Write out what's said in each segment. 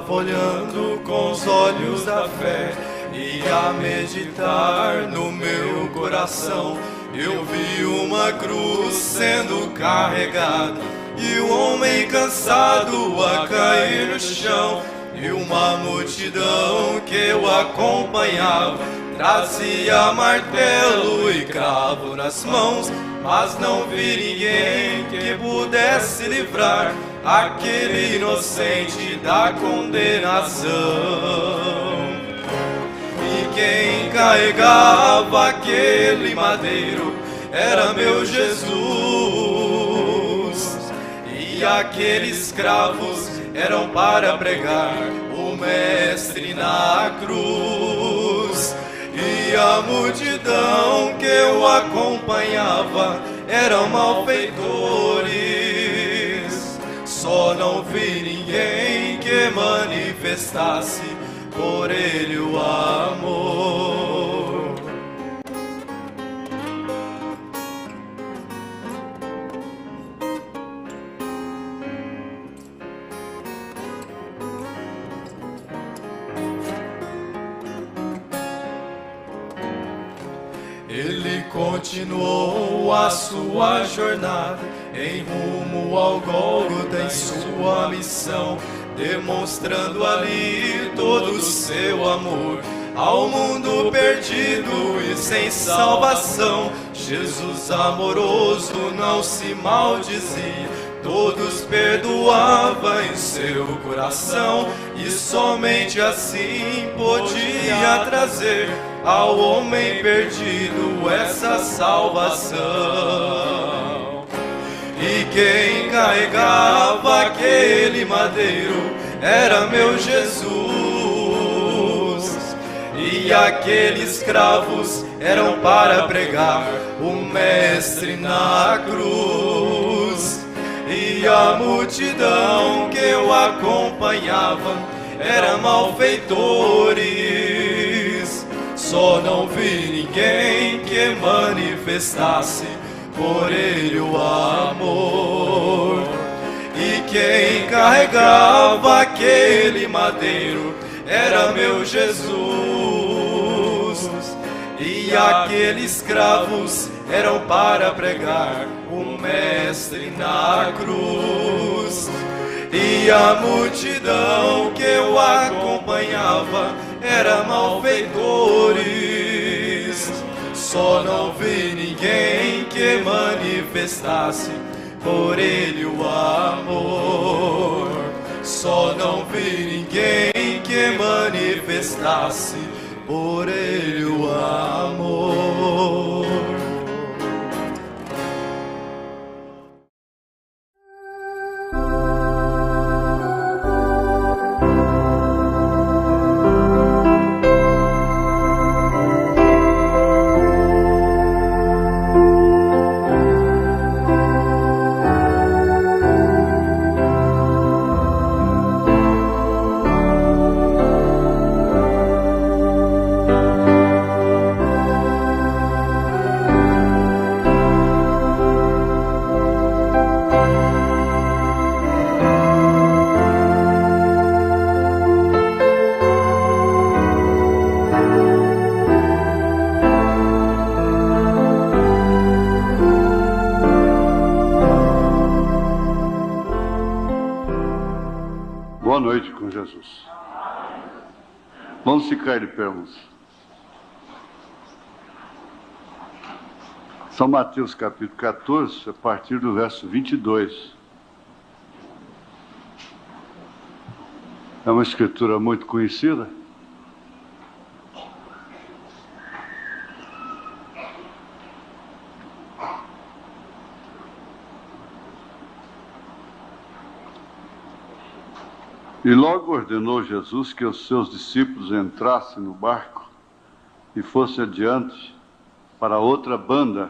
estava olhando com os olhos da fé e a meditar no meu coração, eu vi uma cruz sendo carregada e o homem cansado a cair no chão, e uma multidão que eu acompanhava trazia martelo e cravo nas mãos, mas não vi ninguém que pudesse livrar aquele inocente da condenação. E quem carregava aquele madeiro era meu Jesus, e aqueles cravos eram para pregar o Mestre na cruz. E a multidão que eu acompanhava eram malfeitores, só não vi ninguém que manifestasse por ele o amor. Ele continuou a sua jornada em rumo ao Gólgota em sua missão, demonstrando ali todo o seu amor ao mundo perdido e sem salvação. Jesus amoroso não se maldizia, todos perdoava em seu coração, e somente assim podia trazer ao homem perdido essa salvação. E quem carregava aquele madeiro era meu Jesus, e aqueles cravos eram para pregar o Mestre na cruz. E a multidão que eu acompanhava era malfeitores, só não vi ninguém que manifestasse por ele o amor. E quem carregava aquele madeiro era meu Jesus, e aqueles cravos eram para pregar o Mestre na cruz. E a multidão que eu acompanhava era malfeitores, só não vi ninguém que manifestasse por ele o amor. Só não vi ninguém que manifestasse por ele o amor. Boa noite com Jesus. Vamos ficar de pé, irmãos. São Mateus capítulo 14, a partir do verso 22. É uma escritura muito conhecida. E logo ordenou Jesus que os seus discípulos entrassem no barco e fossem adiante para outra banda,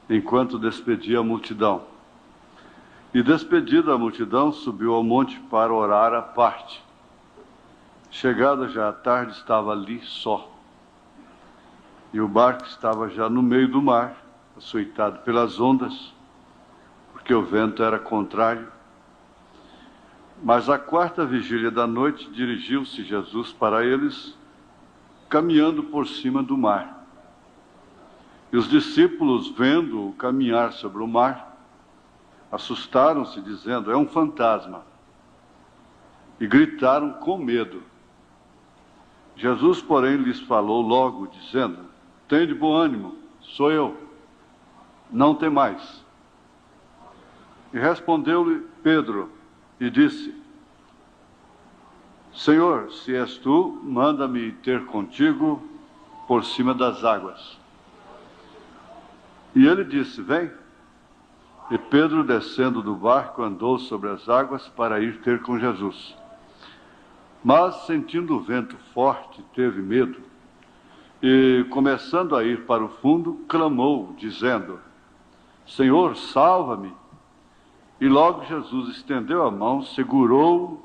enquanto despedia a multidão. E despedida a multidão, subiu ao monte para orar à parte. Chegada já a tarde, estava ali só. E o barco estava já no meio do mar, açoitado pelas ondas, porque o vento era contrário. Mas à quarta vigília da noite dirigiu-se Jesus para eles, caminhando por cima do mar. E os discípulos, vendo-o caminhar sobre o mar, assustaram-se, dizendo: é um fantasma. E gritaram com medo. Jesus, porém, lhes falou logo, dizendo: tende bom ânimo, sou eu, não temais. E respondeu-lhe Pedro e disse: Senhor, se és tu, manda-me ter contigo por cima das águas. E ele disse: vem. E Pedro, descendo do barco, andou sobre as águas para ir ter com Jesus. Mas, sentindo o vento forte, teve medo, e, começando a ir para o fundo, clamou, dizendo: Senhor, salva-me. E logo Jesus estendeu a mão, segurou-o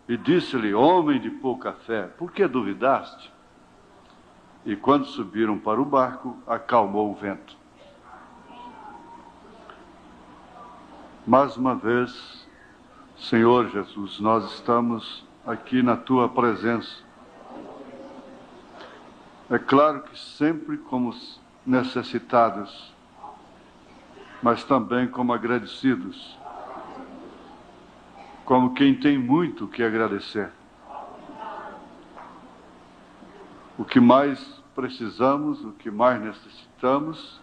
e disse-lhe: homem de pouca fé, por que duvidaste? E quando subiram para o barco, acalmou o vento. Mais uma vez, Senhor Jesus, nós estamos aqui na Tua presença. É claro que sempre como necessitados, mas também como agradecidos, como quem tem muito que agradecer. O que mais precisamos, o que mais necessitamos,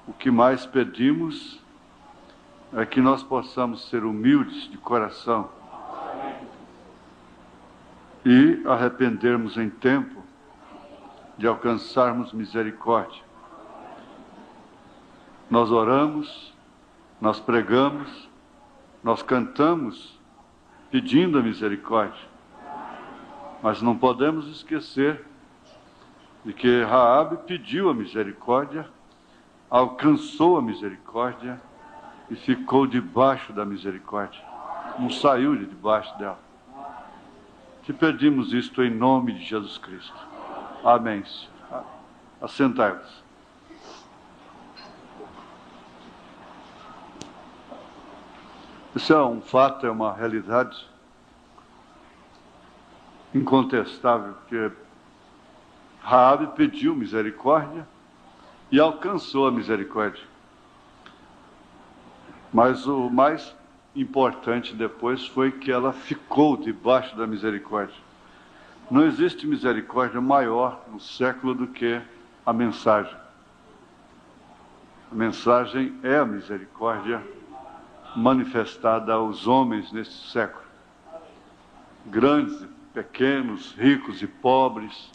o que mais pedimos, é que nós possamos ser humildes de coração e arrependermos em tempo de alcançarmos misericórdia. Nós oramos, nós pregamos, nós cantamos pedindo a misericórdia, mas não podemos esquecer de que Raabe pediu a misericórdia, alcançou a misericórdia e ficou debaixo da misericórdia, não saiu de debaixo dela. Te pedimos isto em nome de Jesus Cristo. Amém. Assentai-vos. Isso é um fato, é uma realidade incontestável, porque Raabe pediu misericórdia e alcançou a misericórdia. Mas o mais importante depois foi que ela ficou debaixo da misericórdia. Não existe misericórdia maior no século do que a mensagem. A mensagem é a misericórdia manifestada aos homens neste século. Grandes e pequenos, ricos e pobres,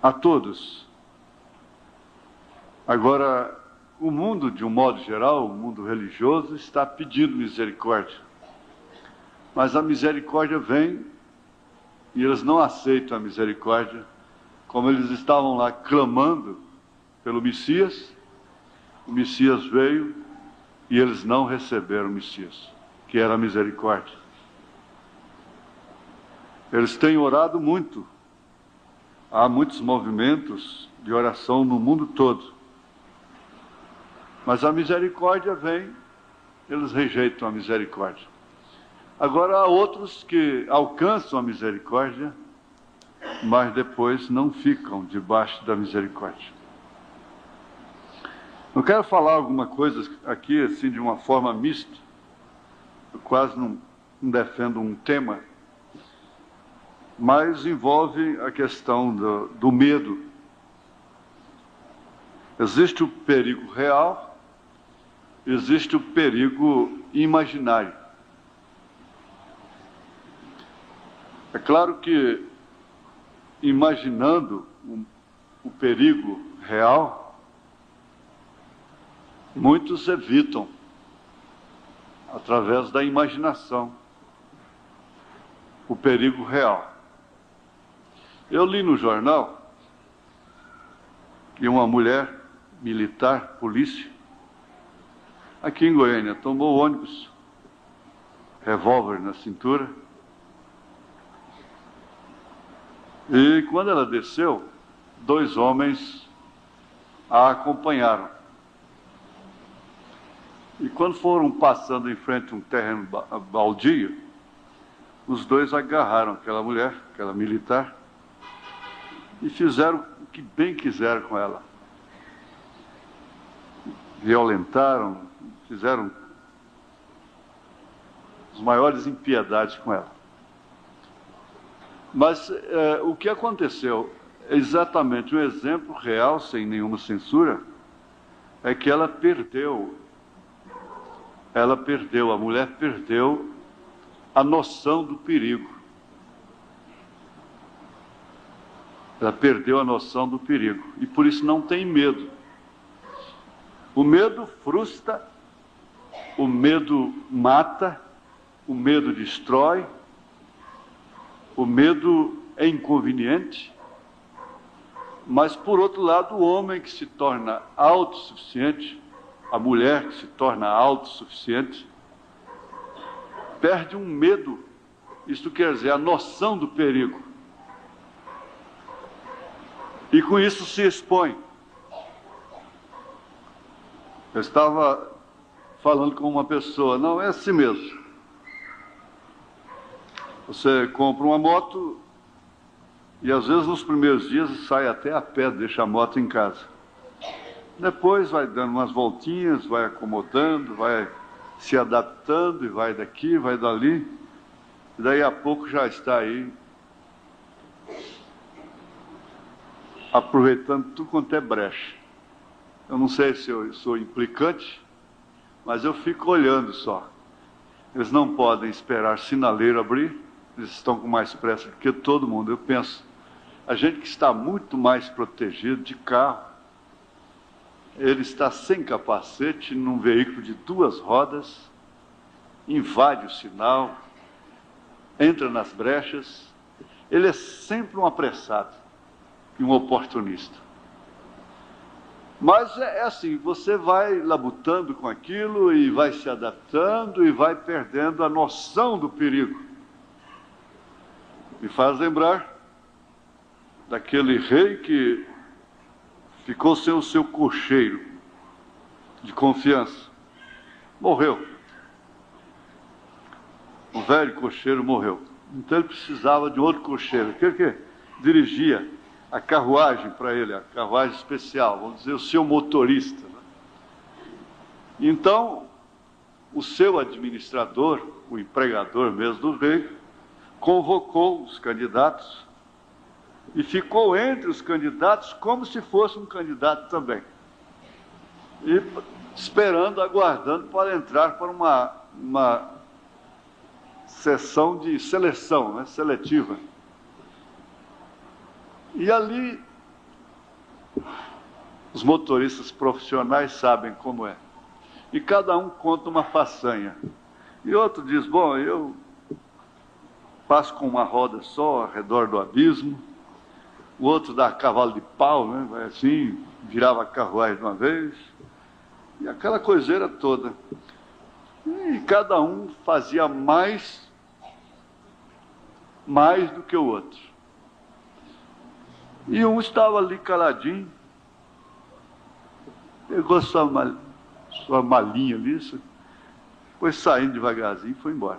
a todos. Agora, o mundo, de um modo geral, o mundo religioso, está pedindo misericórdia. Mas a misericórdia vem e eles não aceitam a misericórdia, como eles estavam lá clamando pelo Messias. O Messias veio e eles não receberam o Messias, que era a misericórdia. Eles têm orado muito. Há muitos movimentos de oração no mundo todo. Mas a misericórdia vem, eles rejeitam a misericórdia. Agora há outros que alcançam a misericórdia, mas depois não ficam debaixo da misericórdia. Eu quero falar alguma coisa aqui, assim, de uma forma mista. Eu quase não defendo um tema, mas envolve a questão do medo. Existe o perigo real, existe o perigo imaginário. É claro que, imaginando o perigo real, muitos evitam, através da imaginação, o perigo real. Eu li no jornal que uma mulher militar, polícia, aqui em Goiânia, tomou ônibus, revólver na cintura, e quando ela desceu, 2 homens a acompanharam. E quando foram passando em frente a um terreno baldio, os dois agarraram aquela mulher, aquela militar, e fizeram o que bem quiseram com ela. Violentaram, fizeram as maiores impiedades com ela. Mas o que aconteceu, é exatamente um exemplo real, sem nenhuma censura, é que ela perdeu, a mulher perdeu a noção do perigo. Ela perdeu a noção do perigo e por isso não tem medo. O medo frustra, o medo mata, o medo destrói, o medo é inconveniente, mas por outro lado o homem que se torna autossuficiente, a mulher que se torna autossuficiente, perde um medo, isto quer dizer, a noção do perigo. E com isso se expõe. Eu estava falando com uma pessoa, não, é assim mesmo. Você compra uma moto e às vezes nos primeiros dias sai até a pé, deixa a moto em casa. Depois vai dando umas voltinhas, vai acomodando, vai se adaptando e vai daqui, vai dali. E daí a pouco já está aí aproveitando tudo quanto é brecha. Eu não sei se eu sou implicante, mas eu fico olhando só. Eles não podem esperar sinaleiro abrir, eles estão com mais pressa do que todo mundo. Eu penso, a gente que está muito mais protegido de carro, ele está sem capacete, num veículo de 2 rodas, invade o sinal, entra nas brechas, ele é sempre um apressado e um oportunista. Mas é assim, você vai labutando com aquilo e vai se adaptando e vai perdendo a noção do perigo. Me faz lembrar daquele rei que ficou sem o seu cocheiro de confiança. Morreu. O velho cocheiro morreu. Então ele precisava de outro cocheiro, aquele que dirigia a carruagem para ele, a carruagem especial, vamos dizer, o seu motorista. Né? Então, o seu administrador, o empregador mesmo do rei, convocou os candidatos e ficou entre os candidatos como se fosse um candidato também. E esperando, aguardando para entrar para uma sessão de seleção, né, seletiva. E ali, os motoristas profissionais sabem como é. E cada um conta uma façanha. E outro diz, bom, eu passo com uma roda só ao redor do abismo. O outro dá cavalo de pau, né? Vai assim, virava a carruagem de uma vez. E aquela coiseira toda. E cada um fazia mais do que o outro. E um estava ali caladinho, pegou sua malinha ali, foi saindo devagarzinho e foi embora.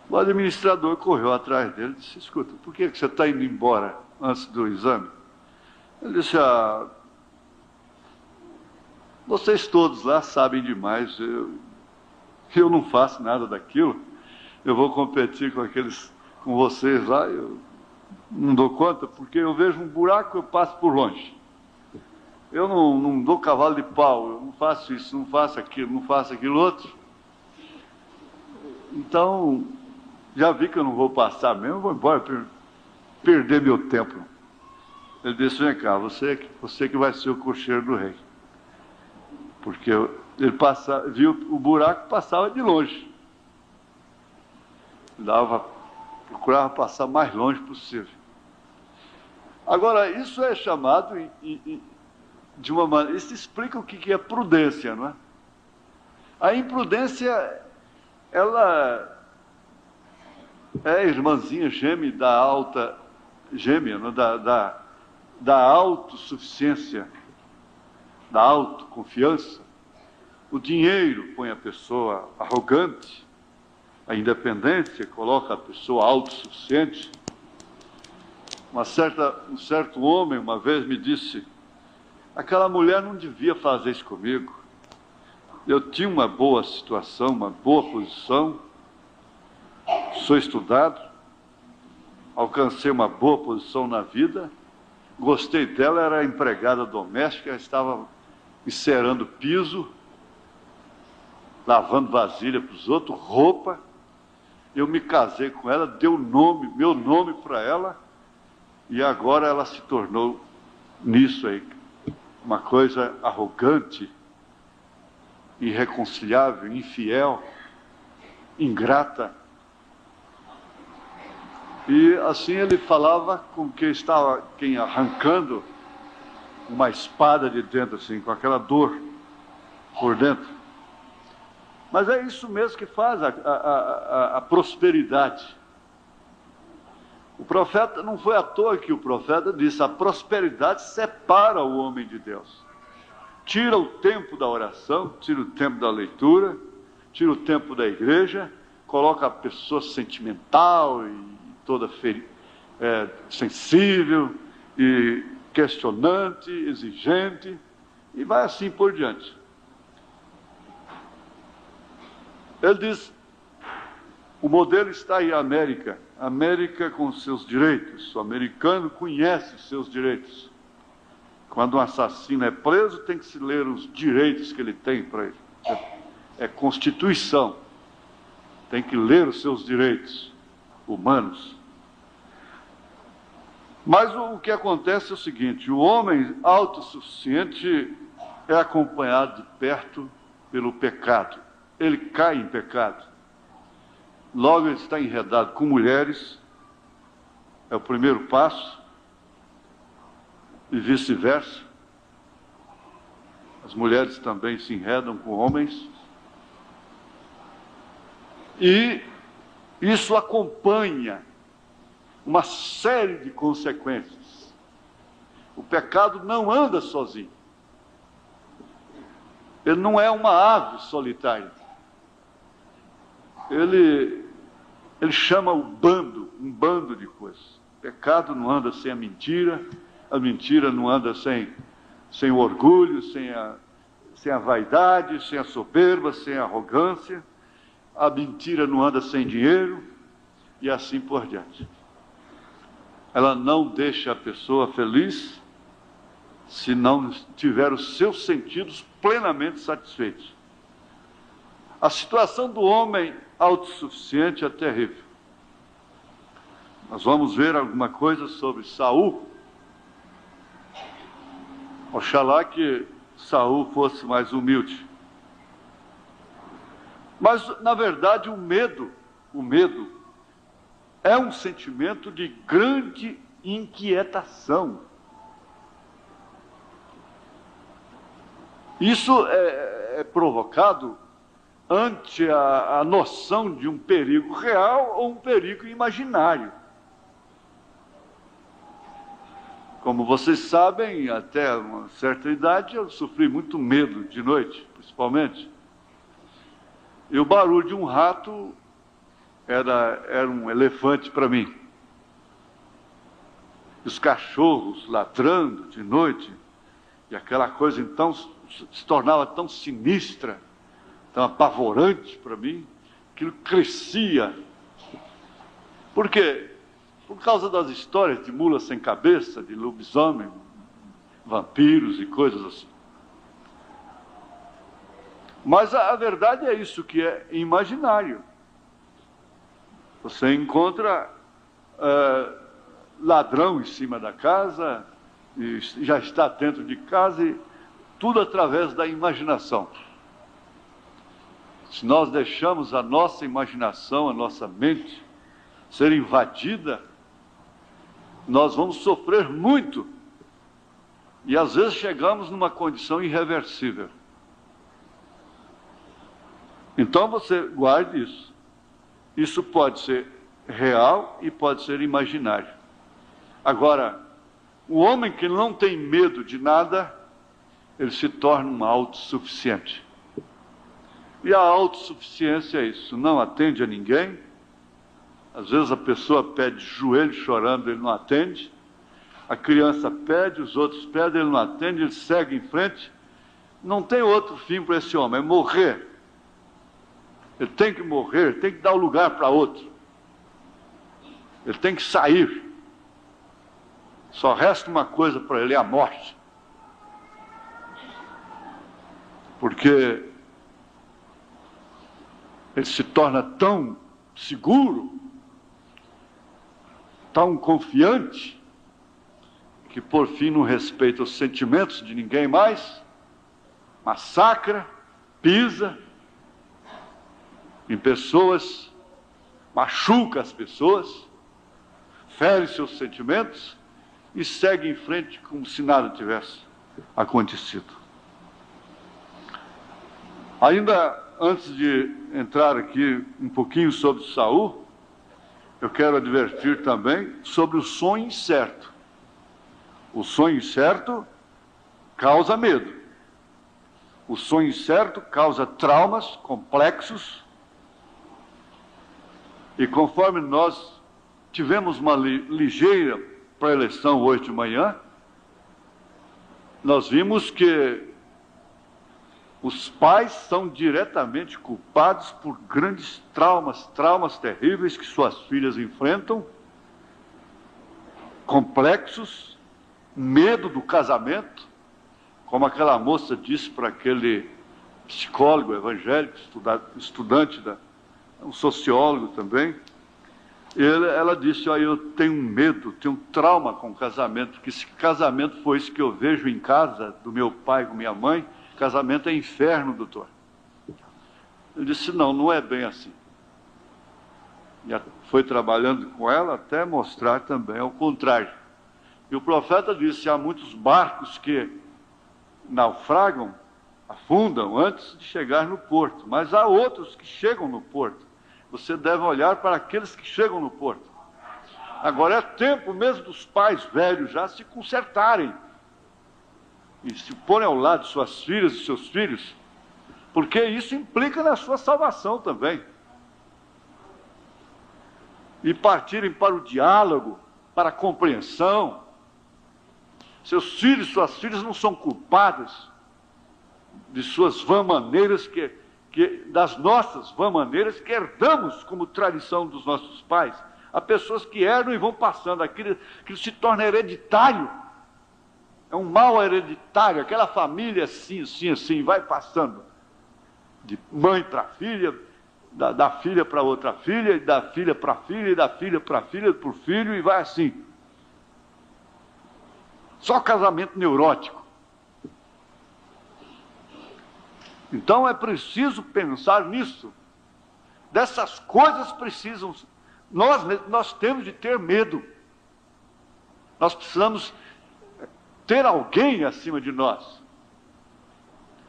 O administrador correu atrás dele e disse, escuta, por que você está indo embora antes do exame? Ele disse, vocês todos lá sabem demais, eu não faço nada daquilo, eu vou competir com vocês lá, eu não dou conta, porque eu vejo um buraco, eu passo por longe. Eu não dou cavalo de pau, eu não faço isso, não faço aquilo outro. Então, já vi que eu não vou passar mesmo, eu vou embora, perder meu tempo. Ele disse, vem cá, você que vai ser o cocheiro do rei. Porque ele viu o buraco, passava de longe. Procurava passar mais longe possível. Agora, isso é chamado de uma maneira... Isso explica o que é prudência, não é? A imprudência, ela é irmãzinha gêmea da alta... Gêmea, não? Da autossuficiência, da autoconfiança. O dinheiro põe a pessoa arrogante, a independência coloca a pessoa autossuficiente. Um certo homem uma vez me disse: aquela mulher não devia fazer isso comigo. Eu tinha uma boa situação, uma boa posição, sou estudado, alcancei uma boa posição na vida, gostei dela, era empregada doméstica, estava encerando piso, lavando vasilha para os outros, roupa. Eu me casei com ela, dei o nome, meu nome para ela, e agora ela se tornou nisso aí, uma coisa arrogante, irreconciliável, infiel, ingrata. E assim ele falava com quem arrancando uma espada de dentro, assim, com aquela dor por dentro. Mas é isso mesmo que faz a prosperidade. O profeta, não foi à toa que o profeta disse: a prosperidade separa o homem de Deus. Tira o tempo da oração, tira o tempo da leitura, tira o tempo da igreja, coloca a pessoa sentimental e toda sensível e questionante, exigente, e vai assim por diante. Ele diz: o modelo está aí, a América. A América com seus direitos. O americano conhece os seus direitos. Quando um assassino é preso, tem que se ler os direitos que ele tem para ele. É Constituição. Tem que ler os seus direitos humanos. Mas o que acontece é o seguinte: o homem autossuficiente é acompanhado de perto pelo pecado. Ele cai em pecado. Logo ele está enredado com mulheres, é o primeiro passo, e vice-versa. As mulheres também se enredam com homens. E isso acompanha uma série de consequências. O pecado não anda sozinho. Ele não é uma ave solitária. Ele chama um bando de coisas. O pecado não anda sem a mentira não anda sem o orgulho, sem a vaidade, sem a soberba, sem a arrogância. A mentira não anda sem dinheiro, e assim por diante. Ela não deixa a pessoa feliz se não tiver os seus sentidos plenamente satisfeitos. A situação do homem autossuficiente é terrível. Nós vamos ver alguma coisa sobre Saul. Oxalá que Saul fosse mais humilde. Mas, na verdade, o medo é um sentimento de grande inquietação. Isso é provocado ante a noção de um perigo real ou um perigo imaginário. Como vocês sabem, até uma certa idade eu sofri muito medo de noite, principalmente. E o barulho de um rato era um elefante para mim. Os cachorros ladrando de noite, e aquela coisa então se tornava tão sinistra, tão apavorante para mim, aquilo crescia. Por quê? Por causa das histórias de mula sem cabeça, de lobisomem, vampiros e coisas assim. Mas a verdade é isso, que é imaginário. Você encontra ladrão em cima da casa, e já está dentro de casa, e tudo através da imaginação. Se nós deixamos a nossa imaginação, a nossa mente ser invadida, nós vamos sofrer muito. E às vezes chegamos numa condição irreversível. Então você guarde isso. Isso pode ser real e pode ser imaginário. Agora, o homem que não tem medo de nada, ele se torna um autossuficiente. E a autossuficiência é isso, não atende a ninguém. Às vezes a pessoa pede de joelho chorando, ele não atende. A criança pede, os outros pedem, ele não atende, ele segue em frente. Não tem outro fim para esse homem, é morrer. Ele tem que morrer, ele tem que dar o lugar para outro. Ele tem que sair. Só resta uma coisa para ele, é a morte. Porque ele se torna tão seguro, tão confiante, que por fim não respeita os sentimentos de ninguém mais, massacra, pisa em pessoas, machuca as pessoas, fere seus sentimentos e segue em frente como se nada tivesse acontecido. Ainda antes de entrar aqui um pouquinho sobre Saul, eu quero advertir também sobre o sonho incerto. O sonho incerto causa medo. O sonho incerto causa traumas complexos. E conforme nós tivemos uma ligeira pré-eleição hoje de manhã, nós vimos que os pais são diretamente culpados por grandes traumas terríveis que suas filhas enfrentam, complexos, medo do casamento, como aquela moça disse para aquele psicólogo evangélico, estudante, um sociólogo também. Ela disse: eu tenho medo, tenho um trauma com o casamento, porque se casamento foi isso que eu vejo em casa, do meu pai com minha mãe, casamento é inferno, doutor. Eu disse: não é bem assim. E foi trabalhando com ela até mostrar também ao contrário. E o profeta disse: há muitos barcos que naufragam, afundam antes de chegar no porto, mas há outros que chegam no porto. Você deve olhar para aqueles que chegam no porto. Agora é tempo mesmo dos pais velhos já se consertarem e se porem ao lado de suas filhas e seus filhos, porque isso implica na sua salvação também. E partirem para o diálogo, para a compreensão. Seus filhos e suas filhas não são culpados de suas vã-maneiras, das nossas vã-maneiras que herdamos como tradição dos nossos pais. Há pessoas que herdam e vão passando, aquilo se torna hereditário. É um mal hereditário, aquela família assim, vai passando de mãe para filha, da filha para outra filha, e da filha para filha, e da filha para filha, por filho, e vai assim. Só casamento neurótico. Então é preciso pensar nisso. Dessas coisas precisam... Nós temos de ter medo. Nós precisamos ter alguém acima de nós.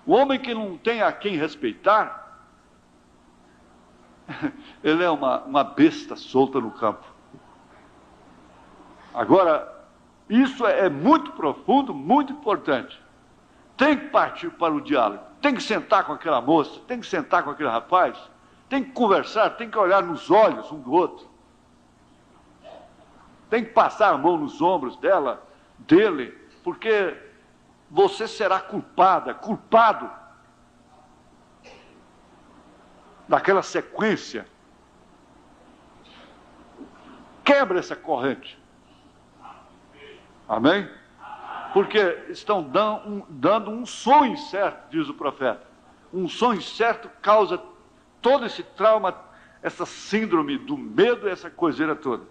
O homem que não tem a quem respeitar, ele é uma besta solta no campo. Agora, isso é muito profundo, muito importante. Tem que partir para o diálogo. Tem que sentar com aquela moça, tem que sentar com aquele rapaz, tem que conversar, tem que olhar nos olhos um do outro. Tem que passar a mão nos ombros dele, porque você será culpado daquela sequência. Quebra essa corrente. Amém? Porque estão dando um sonho certo, diz o profeta. Um sonho certo causa todo esse trauma, essa síndrome do medo, essa coiseira toda.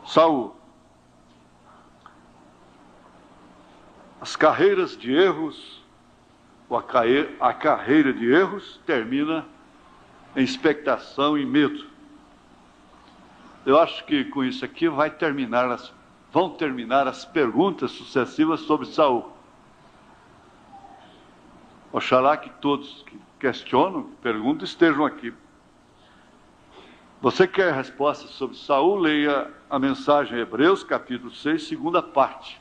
Saul. As carreiras de erros, ou a carreira de erros, termina em expectação e medo. Eu acho que com isso aqui vão terminar as perguntas sucessivas sobre Saul. Oxalá que todos que questionam, que perguntam, estejam aqui. Você quer respostas sobre Saul? Leia a mensagem Hebreus, capítulo 6, segunda parte.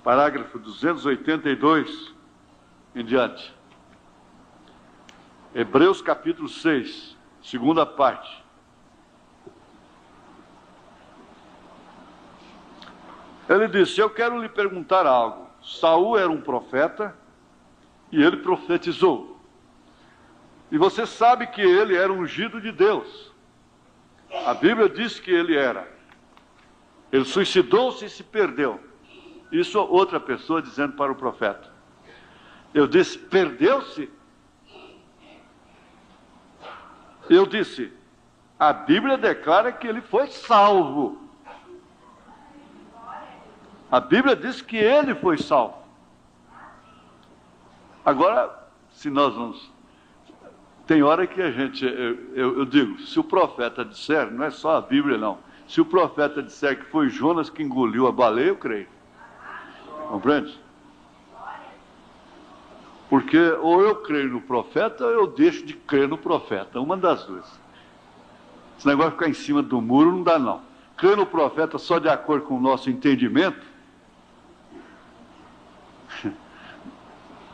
Parágrafo 282. em diante. Hebreus capítulo 6, segunda parte. Ele disse: eu quero lhe perguntar algo. Saul era um profeta e ele profetizou. E você sabe que ele era ungido de Deus. A Bíblia diz que ele era. Ele suicidou-se e se perdeu. Isso outra pessoa dizendo para o profeta. Eu disse: perdeu-se? Eu disse: a Bíblia declara que ele foi salvo. A Bíblia diz que ele foi salvo. Agora, se nós vamos... Tem hora que a gente... Eu digo, se o profeta disser, não é só a Bíblia não. Se o profeta disser que foi Jonas que engoliu a baleia, eu creio. Compreende? Porque ou eu creio no profeta ou eu deixo de crer no profeta. Uma das duas. Esse negócio de ficar em cima do muro não dá não. Crer no profeta só de acordo com o nosso entendimento,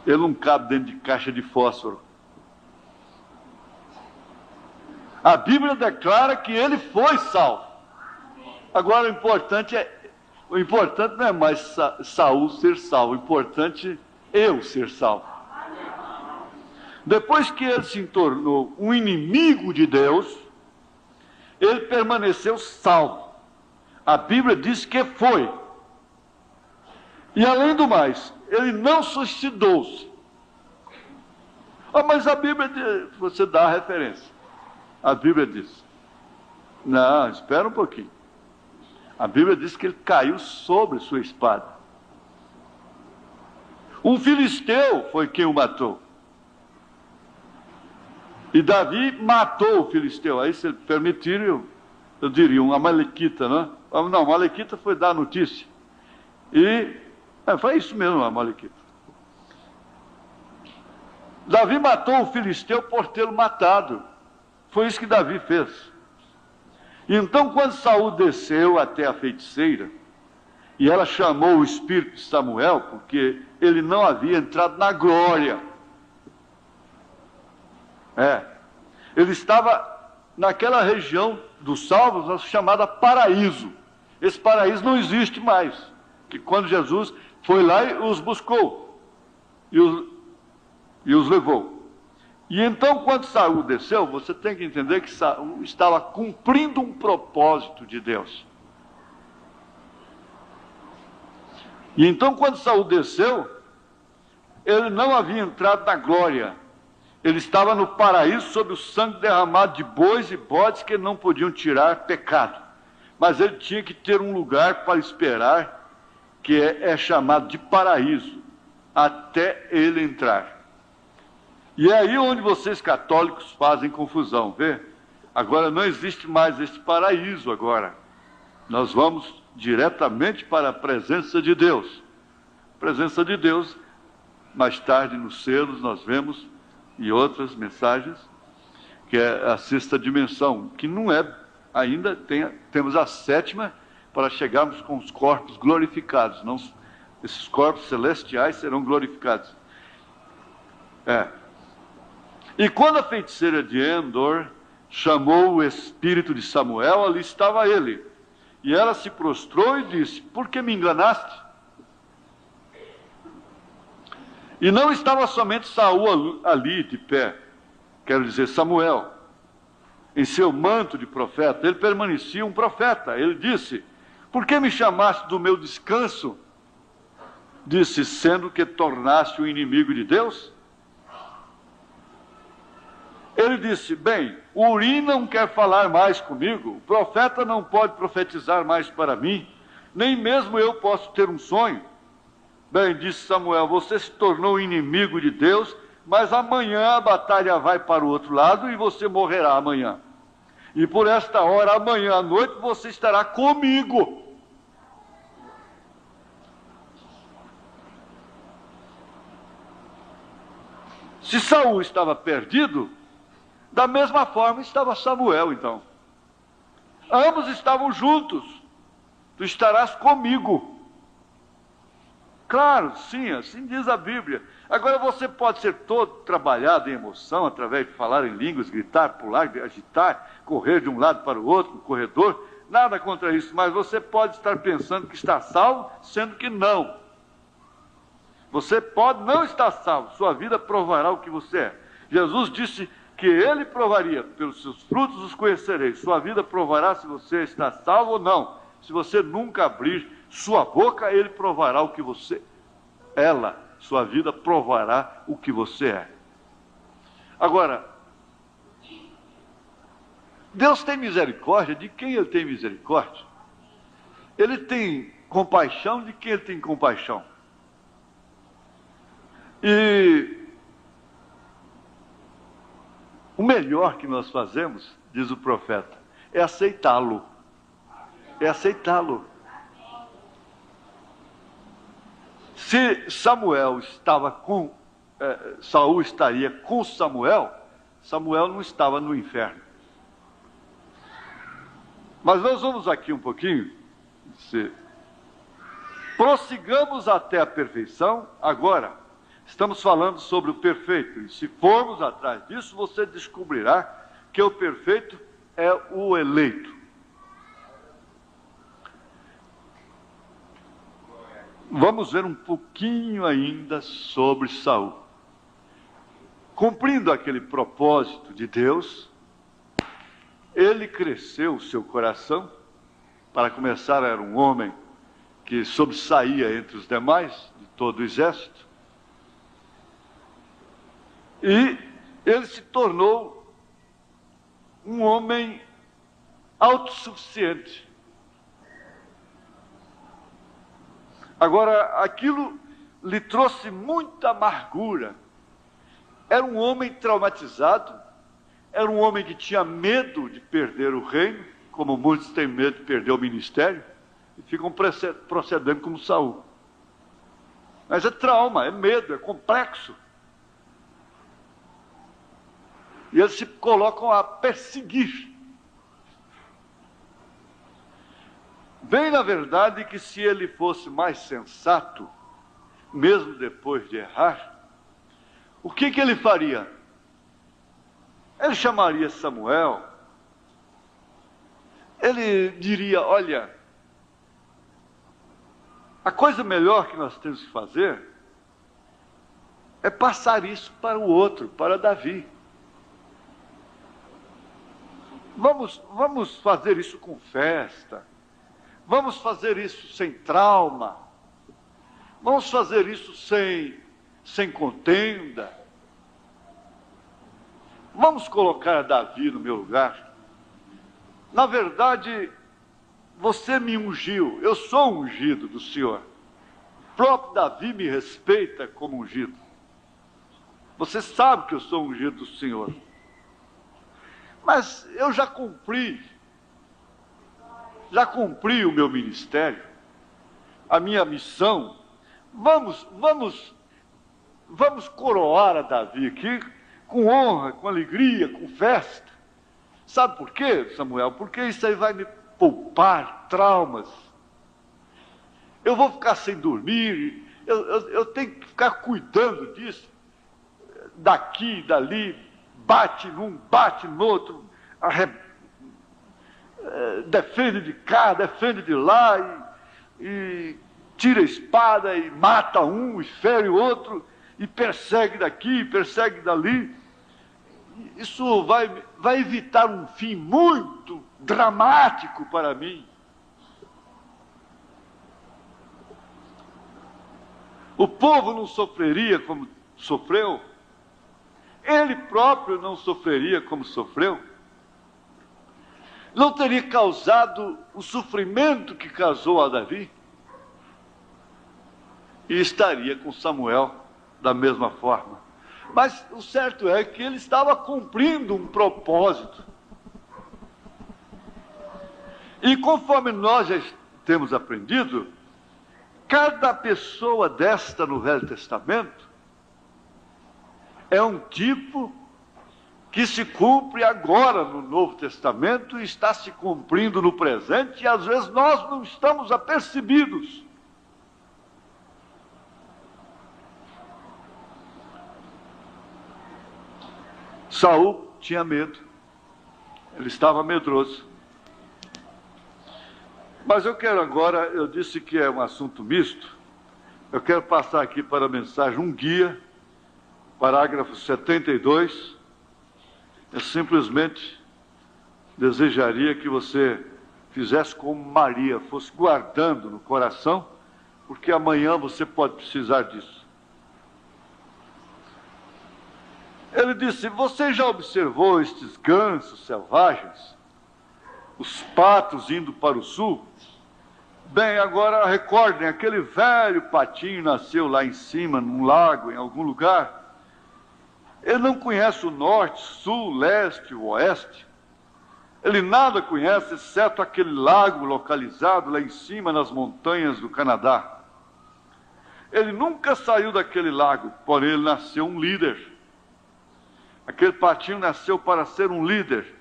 ele não cabe dentro de caixa de fósforo. A Bíblia declara que ele foi salvo. Agora o importante não é mais Saul ser salvo, o importante é eu ser salvo. Depois que ele se tornou um inimigo de Deus, ele permaneceu salvo. A Bíblia diz que foi. E além do mais, ele não suicidou-se. Mas a Bíblia diz, você dá a referência. A Bíblia diz. Não, espera um pouquinho. A Bíblia diz que ele caiu sobre sua espada. Um filisteu foi quem o matou. E Davi matou o filisteu. Aí, se permitirem, eu diria um amalequita, não é? Não, amalequita foi dar a notícia. E foi isso mesmo, amalequita. Davi matou o filisteu por tê-lo matado. Foi isso que Davi fez. Então, quando Saul desceu até a feiticeira, e ela chamou o espírito de Samuel, porque ele não havia entrado na glória. Ele estava naquela região dos salvos chamada paraíso. Esse paraíso não existe mais, que quando Jesus foi lá e os buscou e os levou. E então, quando Saul desceu, você tem que entender que Saul estava cumprindo um propósito de Deus. E então, quando Saul desceu, ele não havia entrado na glória. Ele estava no paraíso sob o sangue derramado de bois e bodes que não podiam tirar pecado. Mas ele tinha que ter um lugar para esperar, que é chamado de paraíso, até ele entrar. E é aí onde vocês católicos fazem confusão, vê? Agora não existe mais esse paraíso agora. Nós vamos diretamente para a presença de Deus. Presença de Deus, mais tarde nos selos nós vemos, e outras mensagens, que é a sexta dimensão, que não é, ainda temos a sétima, para chegarmos com os corpos glorificados. Não, esses corpos celestiais serão glorificados. E quando a feiticeira de Endor chamou o espírito de Samuel, ali estava ele. E ela se prostrou e disse: por que me enganaste? E não estava somente Saul ali de pé, quero dizer, Samuel, em seu manto de profeta, ele permanecia um profeta. Ele disse: por que me chamaste do meu descanso? Disse: sendo que tornaste o inimigo de Deus? Ele disse: bem, o Urim não quer falar mais comigo, o profeta não pode profetizar mais para mim, nem mesmo eu posso ter um sonho. Bem, disse Samuel, você se tornou inimigo de Deus, mas amanhã a batalha vai para o outro lado e você morrerá amanhã. E por esta hora, amanhã à noite, você estará comigo. Se Saul estava perdido, da mesma forma estava Samuel, então. Ambos estavam juntos. Tu estarás comigo. Claro, sim, assim diz a Bíblia. Agora você pode ser todo trabalhado em emoção, através de falar em línguas, gritar, pular, agitar, correr de um lado para o outro, no corredor. Nada contra isso, mas você pode estar pensando que está salvo, sendo que não. Você pode não estar salvo, sua vida provará o que você é. Jesus disse que ele provaria, pelos seus frutos os conhecereis. Sua vida provará se você está salvo ou não. Se você nunca abrir sua boca, ele provará o que você é. Sua vida provará o que você é. Agora, Deus tem misericórdia de quem ele tem misericórdia. Ele tem compaixão de quem ele tem compaixão. E o melhor que nós fazemos, diz o profeta, é aceitá-lo. É aceitá-lo. Se Samuel estava com... Saul estaria com Samuel, Samuel não estava no inferno. Mas nós vamos aqui um pouquinho, prossigamos até a perfeição. Agora, estamos falando sobre o perfeito, e se formos atrás disso, você descobrirá que o perfeito é o eleito. Vamos ver um pouquinho ainda sobre Saul. Cumprindo aquele propósito de Deus, ele cresceu o seu coração. Para começar, era um homem que sobressaía entre os demais, de todo o exército. E ele se tornou um homem autossuficiente. Agora, aquilo lhe trouxe muita amargura. Era um homem traumatizado, era um homem que tinha medo de perder o reino, como muitos têm medo de perder o ministério, e ficam procedendo como Saul. Mas é trauma, é medo, é complexo. E eles se colocam a perseguir. Bem, na verdade, que se ele fosse mais sensato, mesmo depois de errar, o que ele faria? Ele chamaria Samuel, ele diria: olha, a coisa melhor que nós temos que fazer é passar isso para o outro, para Davi. Vamos fazer isso com festa. Vamos fazer isso sem trauma. Vamos fazer isso sem contenda. Vamos colocar Davi no meu lugar. Na verdade, você me ungiu. Eu sou ungido do Senhor. O próprio Davi me respeita como ungido. Você sabe que eu sou ungido do Senhor. Mas eu já cumpri o meu ministério, a minha missão. Vamos coroar a Davi aqui com honra, com alegria, com festa. Sabe por quê, Samuel? Porque isso aí vai me poupar traumas. Eu vou ficar sem dormir, eu tenho que ficar cuidando disso, daqui, dali, bate num, bate no outro, defende de cá, defende de lá, e tira a espada e mata um, e fere o outro, e persegue daqui, persegue dali. Isso vai evitar um fim muito dramático para mim. O povo não sofreria como sofreu, ele próprio não sofreria como sofreu, não teria causado o sofrimento que causou a Davi, e estaria com Samuel da mesma forma. Mas o certo é que ele estava cumprindo um propósito. E conforme nós já temos aprendido, cada pessoa desta no Velho Testamento é um tipo que se cumpre agora no Novo Testamento e está se cumprindo no presente, e às vezes nós não estamos apercebidos. Saul tinha medo, ele estava medroso. Mas eu quero agora, eu disse que é um assunto misto, eu quero passar aqui para a mensagem um guia, parágrafo 72. Eu simplesmente desejaria que você fizesse como Maria, fosse guardando no coração, porque amanhã você pode precisar disso. Ele disse: você já observou estes gansos selvagens? Os patos indo para o sul? Bem, agora recordem, aquele velho patinho nasceu lá em cima, num lago, em algum lugar. Ele não conhece o norte, sul, leste, o oeste. Ele nada conhece, exceto aquele lago localizado lá em cima, nas montanhas do Canadá. Ele nunca saiu daquele lago, porém ele nasceu um líder. Aquele patinho nasceu para ser um líder.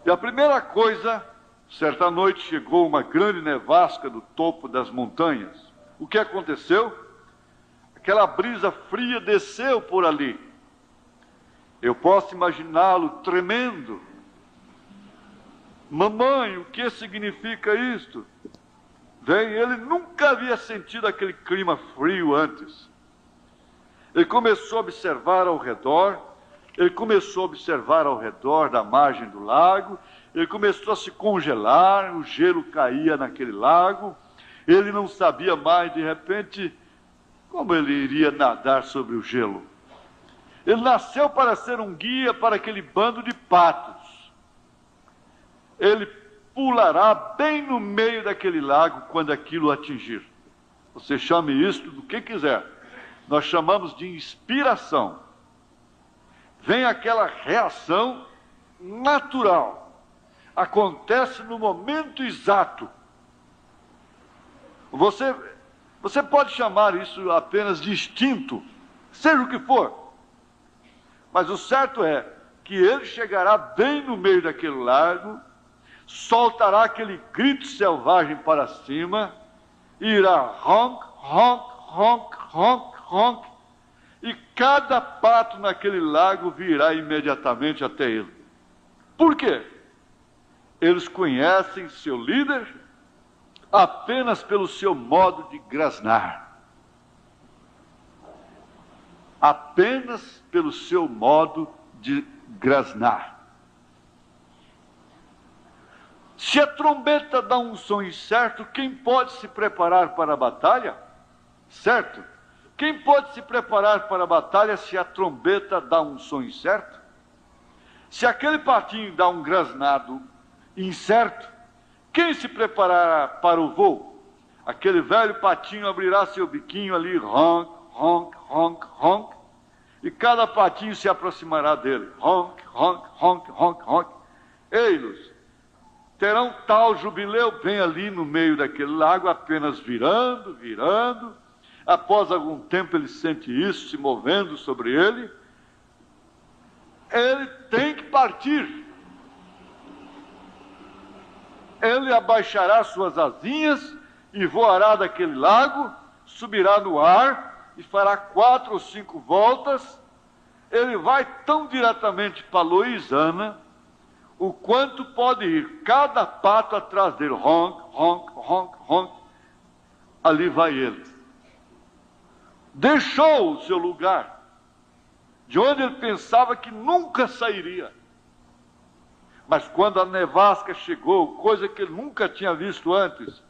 E a primeira coisa, certa noite chegou uma grande nevasca do topo das montanhas. O que aconteceu? Aquela brisa fria desceu por ali. Eu posso imaginá-lo tremendo. Mamãe, o que significa isto? Bem, ele nunca havia sentido aquele clima frio antes. Ele começou a observar ao redor, da margem do lago, ele começou a se congelar, o gelo caía naquele lago, ele não sabia mais, de repente, como ele iria nadar sobre o gelo. Ele nasceu para ser um guia para aquele bando de patos. Ele pulará bem no meio daquele lago quando aquilo atingir. Você chame isto do que quiser. Nós chamamos de inspiração. Vem aquela reação natural. Acontece no momento exato. Você pode chamar isso apenas de instinto, seja o que for. Mas o certo é que ele chegará bem no meio daquele lago, soltará aquele grito selvagem para cima, e irá ronk, ronk, ronk, ronk, ronk, e cada pato naquele lago virá imediatamente até ele. Por quê? Eles conhecem seu líder apenas pelo seu modo de grasnar. Apenas pelo seu modo de grasnar. Se a trombeta dá um som incerto, quem pode se preparar para a batalha? Certo? Quem pode se preparar para a batalha se a trombeta dá um som incerto? Se aquele patinho dá um grasnado incerto, quem se preparará para o voo? Aquele velho patinho abrirá seu biquinho ali, ronk, ronk, honk, honk, e cada patinho se aproximará dele, honk, honk, honk, honk, honk. Ei-los, terão tal jubileu bem ali no meio daquele lago, apenas virando, virando. Após algum tempo ele sente isso se movendo sobre ele. Ele tem que partir. Ele abaixará suas asinhas e voará daquele lago, subirá no ar e fará 4 ou 5 voltas. Ele vai tão diretamente para Louisiana, o quanto pode ir cada pato atrás dele, ronk, ronk, honk, honk. Ali vai ele. Deixou o seu lugar, de onde ele pensava que nunca sairia. Mas quando a nevasca chegou, coisa que ele nunca tinha visto antes,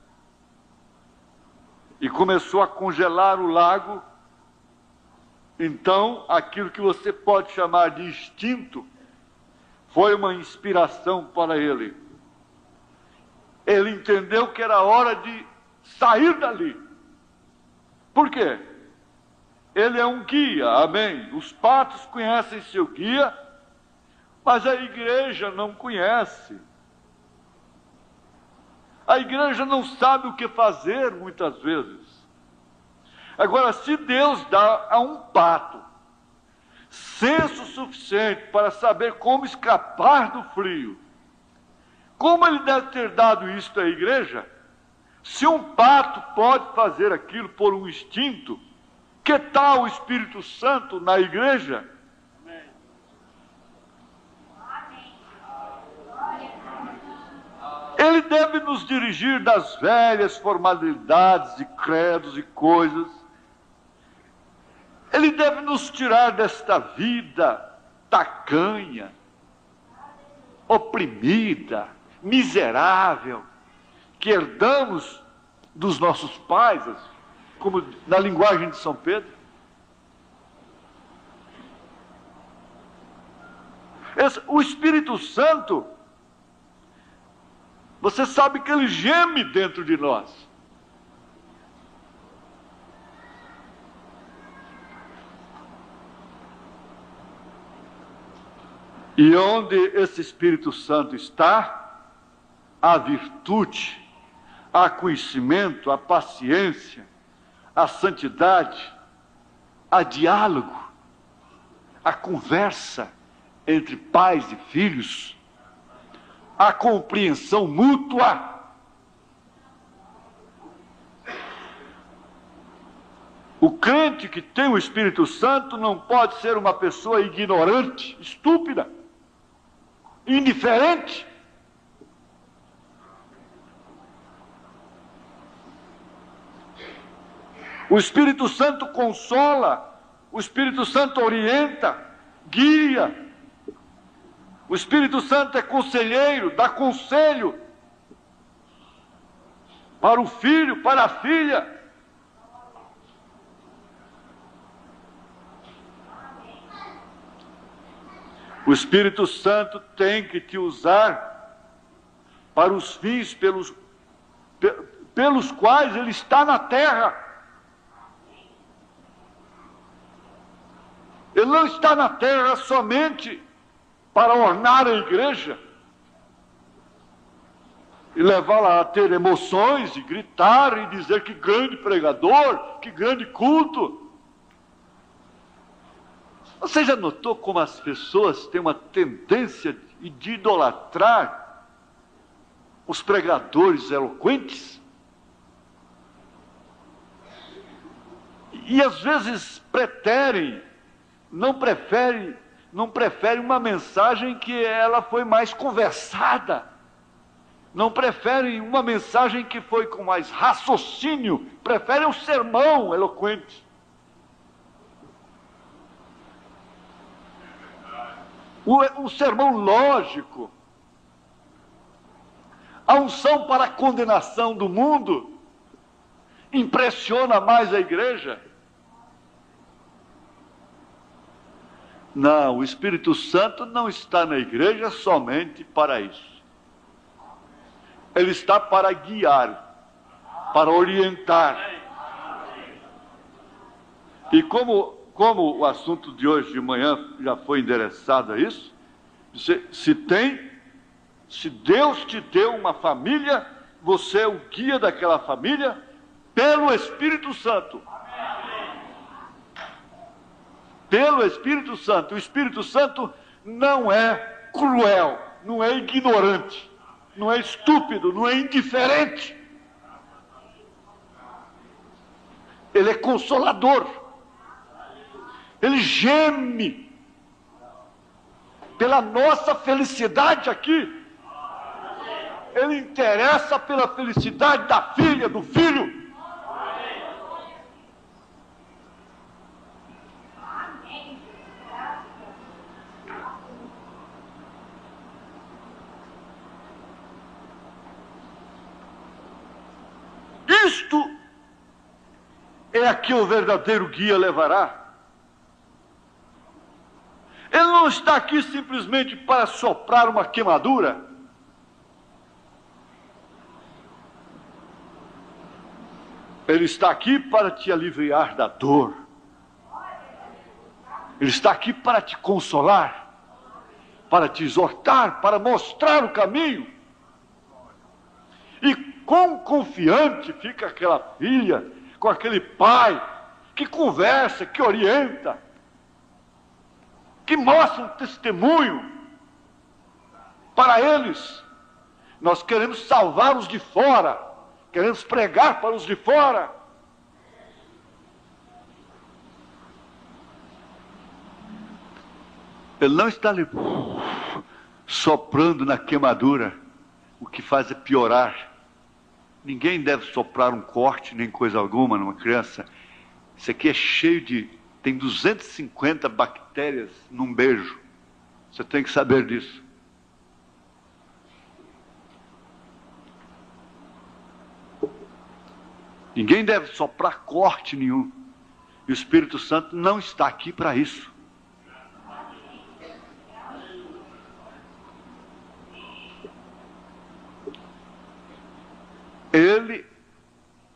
e começou a congelar o lago, então aquilo que você pode chamar de instinto, foi uma inspiração para ele. Ele entendeu que era hora de sair dali. Por quê? Ele é um guia, amém? Os patos conhecem seu guia, mas a igreja não conhece. A igreja não sabe o que fazer muitas vezes. Agora, se Deus dá a um pato senso suficiente para saber como escapar do frio, como ele deve ter dado isso à igreja? Se um pato pode fazer aquilo por um instinto, que tal o Espírito Santo na igreja? Ele deve nos dirigir das velhas formalidades de credos e coisas. Ele deve nos tirar desta vida tacanha, oprimida, miserável, que herdamos dos nossos pais, como na linguagem de São Pedro. O Espírito Santo, você sabe que ele geme dentro de nós. E onde esse Espírito Santo está, há virtude, há conhecimento, há paciência, há santidade, há diálogo, há conversa entre pais e filhos, há compreensão mútua. O crente que tem o Espírito Santo não pode ser uma pessoa ignorante, estúpida, indiferente. O Espírito Santo consola, o Espírito Santo orienta, guia. O Espírito Santo é conselheiro, dá conselho para o filho, para a filha. O Espírito Santo tem que te usar para os fins pelos quais ele está na terra. Ele não está na terra somente para ornar a igreja e levá-la a ter emoções e gritar e dizer que grande pregador, que grande culto. Você já notou como as pessoas têm uma tendência de idolatrar os pregadores eloquentes? E às vezes não preferem uma mensagem que ela foi mais conversada. Não preferem uma mensagem que foi com mais raciocínio. Preferem um sermão eloquente. O sermão lógico. A unção para a condenação do mundo impressiona mais a igreja. Não, o Espírito Santo não está na igreja somente para isso. Ele está para guiar, para orientar. E como o assunto de hoje de manhã já foi endereçado a isso, se Deus te deu uma família, você é o guia daquela família pelo Espírito Santo. Pelo Espírito Santo. O Espírito Santo não é cruel, não é ignorante, não é estúpido, não é indiferente. Ele é consolador. Ele geme pela nossa felicidade aqui. Ele interessa pela felicidade da filha, do filho. Isto é a que o verdadeiro guia levará. Ele não está aqui simplesmente para soprar uma queimadura. Ele está aqui para te aliviar da dor. Ele está aqui para te consolar, para te exortar, para mostrar o caminho. E quão confiante fica aquela filha com aquele pai que conversa, que orienta, que mostra um testemunho para eles. Nós queremos salvar os de fora, queremos pregar para os de fora. Ele não está ali soprando na queimadura, o que faz é piorar. Ninguém deve soprar um corte, nem coisa alguma numa criança. Isso aqui é cheio de... tem 250 bactérias num beijo. Você tem que saber disso. Ninguém deve soprar corte nenhum. E o Espírito Santo não está aqui para isso. Ele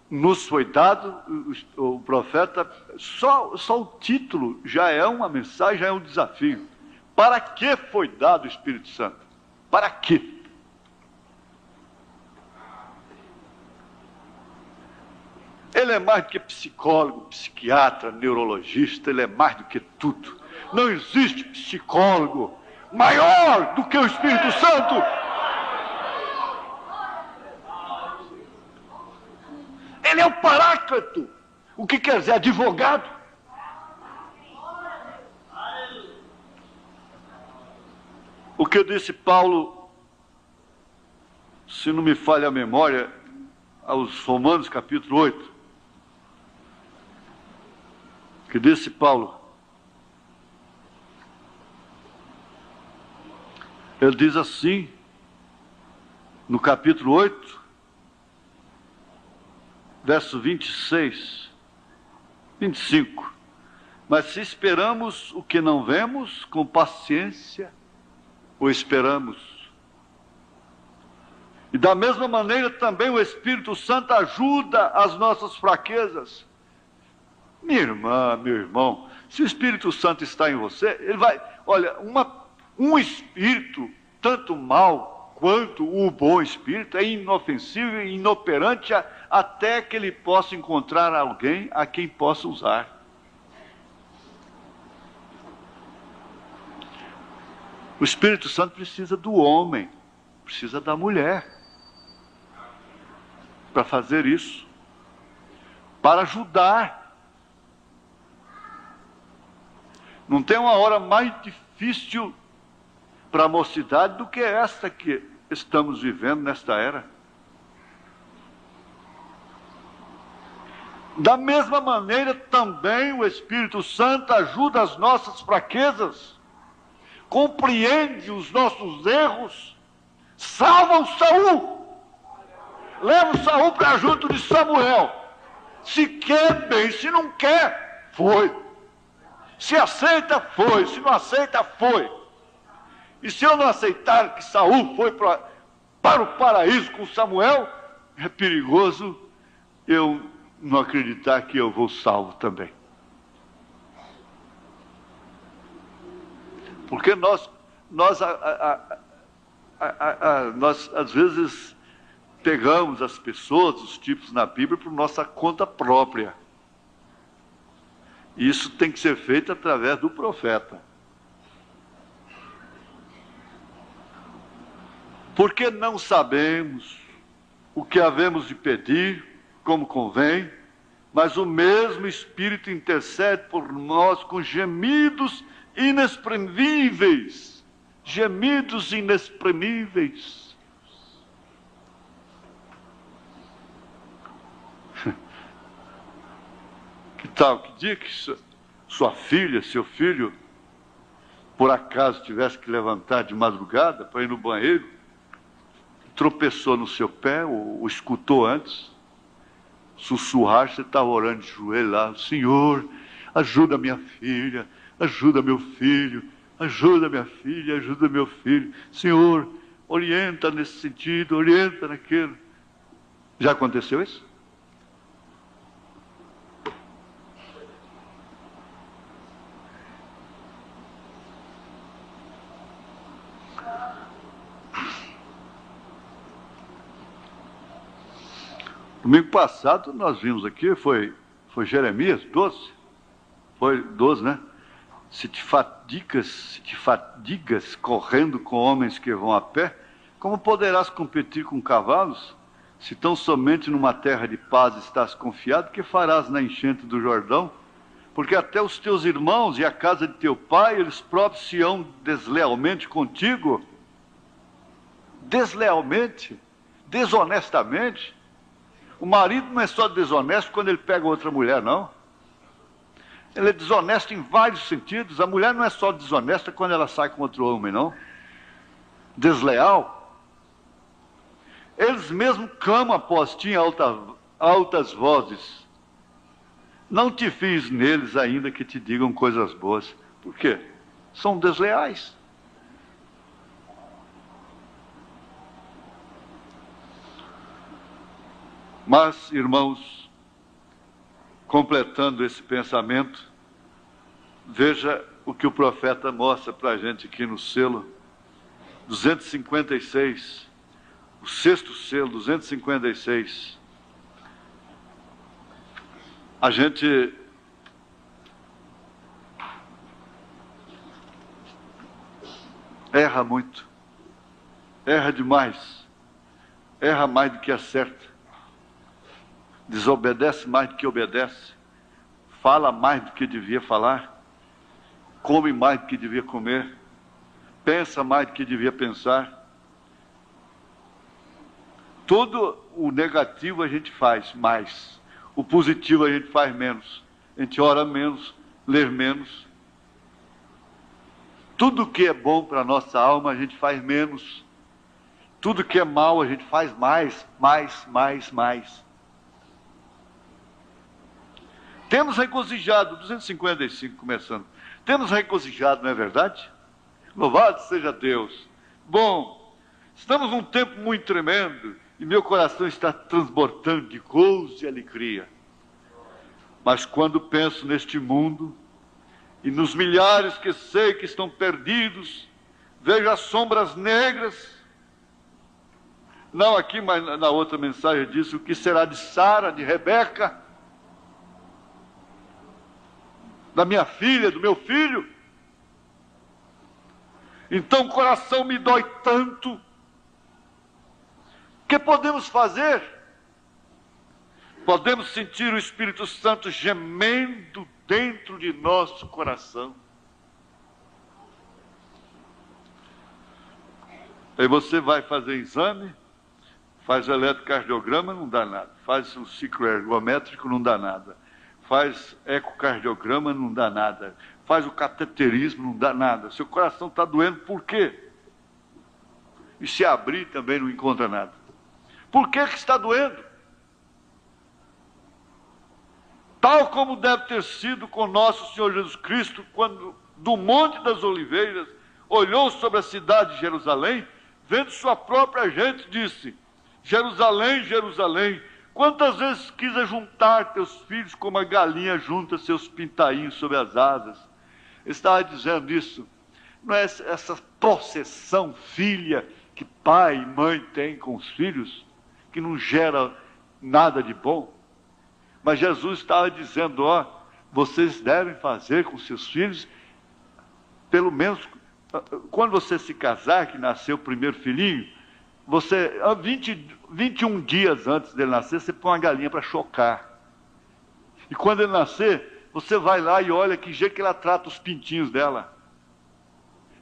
nos foi dado, o profeta, só o título já é uma mensagem, já é um desafio. Para que foi dado o Espírito Santo? Para quê? Ele é mais do que psicólogo, psiquiatra, neurologista, ele é mais do que tudo. Não existe psicólogo maior do que o Espírito Santo. Ele é o Paráclito. O que quer dizer? Advogado. O que disse Paulo, se não me falha a memória, aos Romanos capítulo 8. Que disse Paulo? Ele diz assim, no capítulo 8, verso 26, 25. Mas se esperamos o que não vemos, com paciência o esperamos. E da mesma maneira também o Espírito Santo ajuda as nossas fraquezas. Minha irmã, meu irmão, se o Espírito Santo está em você, ele vai... Olha, um espírito, tanto mal quanto o bom espírito, é inofensivo e inoperante até que ele possa encontrar alguém a quem possa usar. O Espírito Santo precisa do homem, precisa da mulher, para fazer isso, para ajudar. Não tem uma hora mais difícil para a mocidade do que esta que estamos vivendo nesta era. Da mesma maneira, também o Espírito Santo ajuda as nossas fraquezas, compreende os nossos erros, salva o Saul, leva o Saul para junto de Samuel. Se quer, bem, se não quer, foi. Se aceita, foi. Se não aceita, foi. E se eu não aceitar que Saul foi para o paraíso com Samuel, é perigoso eu não acreditar que eu vou salvo também. Porque nós às vezes pegamos as pessoas, os tipos na Bíblia, por nossa conta própria. E isso tem que ser feito através do profeta. Porque não sabemos o que havemos de pedir, como convém, mas o mesmo Espírito intercede por nós com gemidos inexprimíveis. Gemidos inexprimíveis. Que tal? Que dia que sua filha, seu filho, por acaso tivesse que levantar de madrugada para ir no banheiro, tropeçou no seu pé, ou escutou antes, sussurrar, você estava orando de joelho lá, Senhor, ajuda minha filha, ajuda meu filho, ajuda minha filha, ajuda meu filho, Senhor, orienta nesse sentido, orienta naquele. Já aconteceu isso? Domingo passado nós vimos aqui, foi Jeremias 12, foi 12, né? Se te fadigas correndo com homens que vão a pé, como poderás competir com cavalos? Se tão somente numa terra de paz estás confiado, que farás na enchente do Jordão? Porque até os teus irmãos e a casa de teu pai, eles próprios se hão deslealmente contigo. deslealmente, desonestamente. O marido não é só desonesto quando ele pega outra mulher, não. Ele é desonesto em vários sentidos. A mulher não é só desonesta quando ela sai com outro homem, não. Desleal. Eles mesmos clamam após ti em altas vozes. Não te fiz neles ainda que te digam coisas boas. Por quê? São desleais. Mas, irmãos, completando esse pensamento, veja o que o profeta mostra para a gente aqui no selo 256, o sexto selo, 256. A gente erra muito, erra demais, erra mais do que acerta, desobedece mais do que obedece, fala mais do que devia falar, come mais do que devia comer, pensa mais do que devia pensar. Todo o negativo a gente faz mais, o positivo a gente faz menos. A gente ora menos, lê menos. Tudo que é bom para a nossa alma a gente faz menos. Tudo que é mal a gente faz mais. Temos regozijado, 255 começando. Temos regozijado, não é verdade? Louvado seja Deus. Bom, estamos num tempo muito tremendo e meu coração está transbordando de gozo e alegria. Mas quando penso neste mundo e nos milhares que sei que estão perdidos, vejo as sombras negras. Não aqui, mas na outra mensagem disse o que será de Sara, de Rebeca, da minha filha, do meu filho. Então o coração me dói tanto. O que podemos fazer? Podemos sentir o Espírito Santo gemendo dentro de nosso coração. Aí você vai fazer exame, faz o eletrocardiograma, não dá nada. Faz o ciclo ergométrico, não dá nada. Faz ecocardiograma, não dá nada. Faz o cateterismo, não dá nada. Seu coração está doendo, por quê? E se abrir também não encontra nada. Por que está doendo? Tal como deve ter sido com nosso Senhor Jesus Cristo, quando do Monte das Oliveiras olhou sobre a cidade de Jerusalém, vendo sua própria gente, disse: Jerusalém, Jerusalém, quantas vezes quis juntar teus filhos como a galinha junta seus pintainhos sobre as asas. Ele estava dizendo isso. Não é essa possessão filha que pai e mãe têm com os filhos, que não gera nada de bom. Mas Jesus estava dizendo, vocês devem fazer com seus filhos, pelo menos, quando você se casar, que nasceu o primeiro filhinho, você, 21 dias antes dele nascer, você põe uma galinha para chocar. E quando ele nascer, você vai lá e olha que jeito que ela trata os pintinhos dela.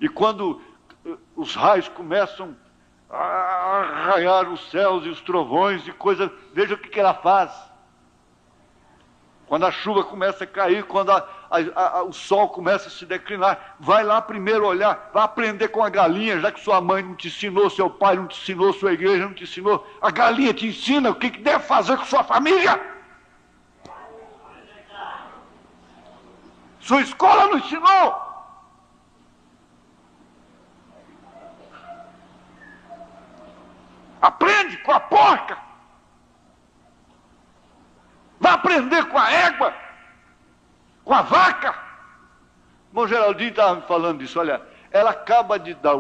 E quando os raios começam a arranhar os céus e os trovões e coisas, veja o que ela faz. Quando a chuva começa a cair, quando o sol começa a se declinar, vai lá primeiro olhar, vai aprender com a galinha, já que sua mãe não te ensinou, seu pai não te ensinou, sua igreja não te ensinou, a galinha te ensina o que deve fazer com sua família. Sua escola não ensinou. Aprende com a porca. Vai aprender com a égua, com a vaca. O irmão Geraldinho estava me falando disso. Olha, ela acaba de dar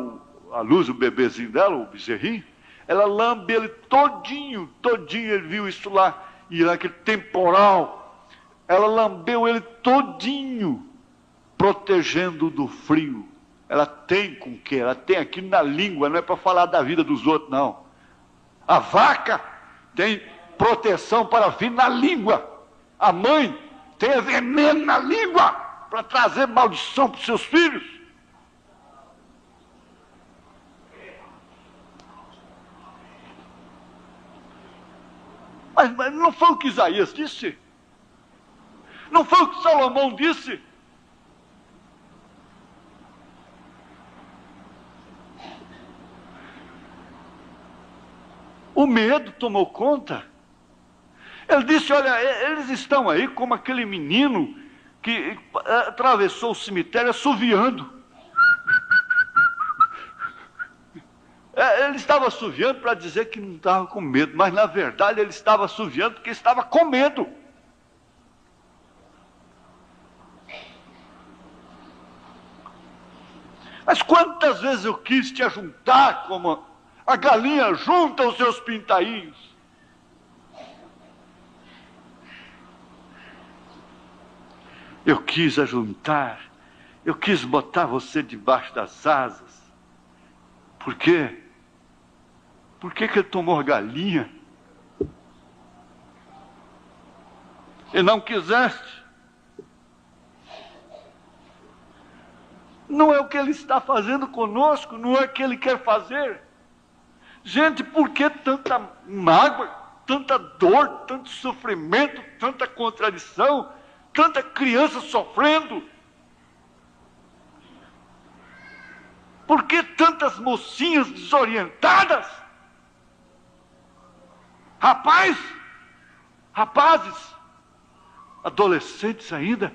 à luz o bebezinho dela, o bezerrinho. Ela lambe ele todinho, ele viu isso lá. E naquele temporal, ela lambeu ele todinho, protegendo do frio. Ela tem com o quê? Ela tem aqui na língua, não é para falar da vida dos outros, não. A vaca tem proteção para vir na língua. A mãe tem veneno na língua para trazer maldição para os seus filhos. Mas não foi o que Isaías disse? Não foi o que Salomão disse? O medo tomou conta. Ele disse, olha, eles estão aí como aquele menino que atravessou o cemitério assoviando. Ele estava assoviando para dizer que não estava com medo, mas na verdade ele estava assoviando porque estava com medo. Mas quantas vezes eu quis te ajuntar como a galinha junta os seus pintainhos? Eu quis ajuntar, eu quis botar você debaixo das asas. Por quê? Por que ele tomou a galinha? E não quiseste? Não é o que ele está fazendo conosco, não é o que ele quer fazer. Gente, por que tanta mágoa, tanta dor, tanto sofrimento, tanta contradição, tanta criança sofrendo? Por que tantas mocinhas desorientadas? Rapazes, adolescentes ainda.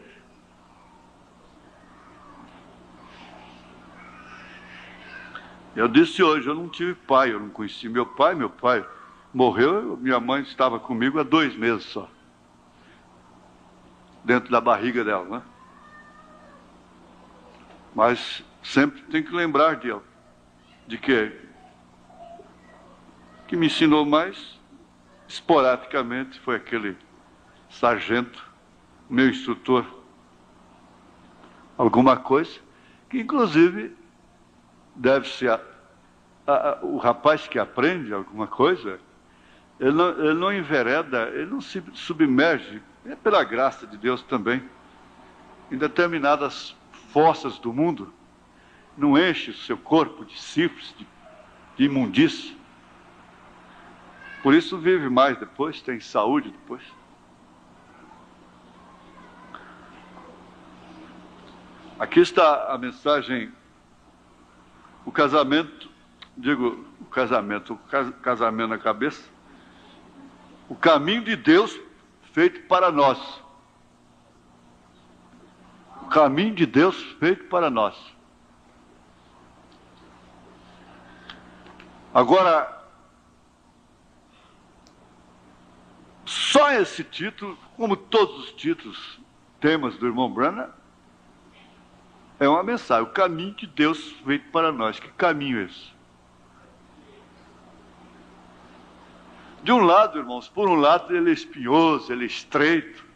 Eu disse hoje, eu não tive pai, eu não conheci meu pai morreu, minha mãe estava comigo há 2 meses só. Dentro da barriga dela, né? Mas sempre tem que lembrar de ela. De quê? Que me ensinou mais, esporadicamente, foi aquele sargento, meu instrutor. Alguma coisa que, inclusive, deve ser o rapaz que aprende alguma coisa, ele não envereda, ele não se submerge, é pela graça de Deus também, em determinadas fossas do mundo, não enche o seu corpo de sífilis, de imundície. Por isso vive mais depois, tem saúde depois. Aqui está a mensagem. O casamento na cabeça, o caminho de Deus feito para nós. O caminho de Deus feito para nós. Agora, só esse título, como todos os títulos, temas do irmão Branham, é uma mensagem, o caminho de Deus feito para nós. Que caminho é esse? De um lado, irmãos, por um lado ele é espinhoso, ele é estreito,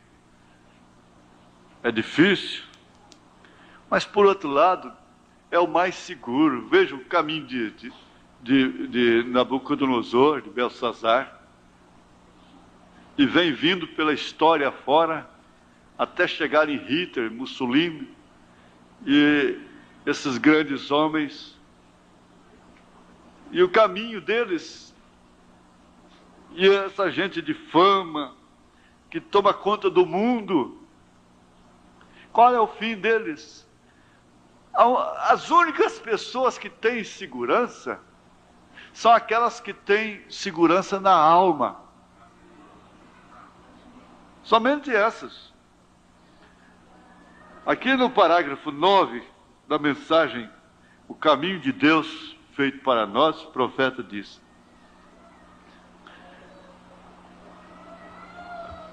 é difícil, mas por outro lado é o mais seguro. Veja o caminho de Nabucodonosor, de Belsazar, e vem vindo pela história fora, até chegar em Hitler, Mussolini, e esses grandes homens, e o caminho deles, e essa gente de fama, que toma conta do mundo, qual é o fim deles? As únicas pessoas que têm segurança, são aquelas que têm segurança na alma, somente essas. Aqui no parágrafo 9 da mensagem, o caminho de Deus feito para nós, o profeta diz: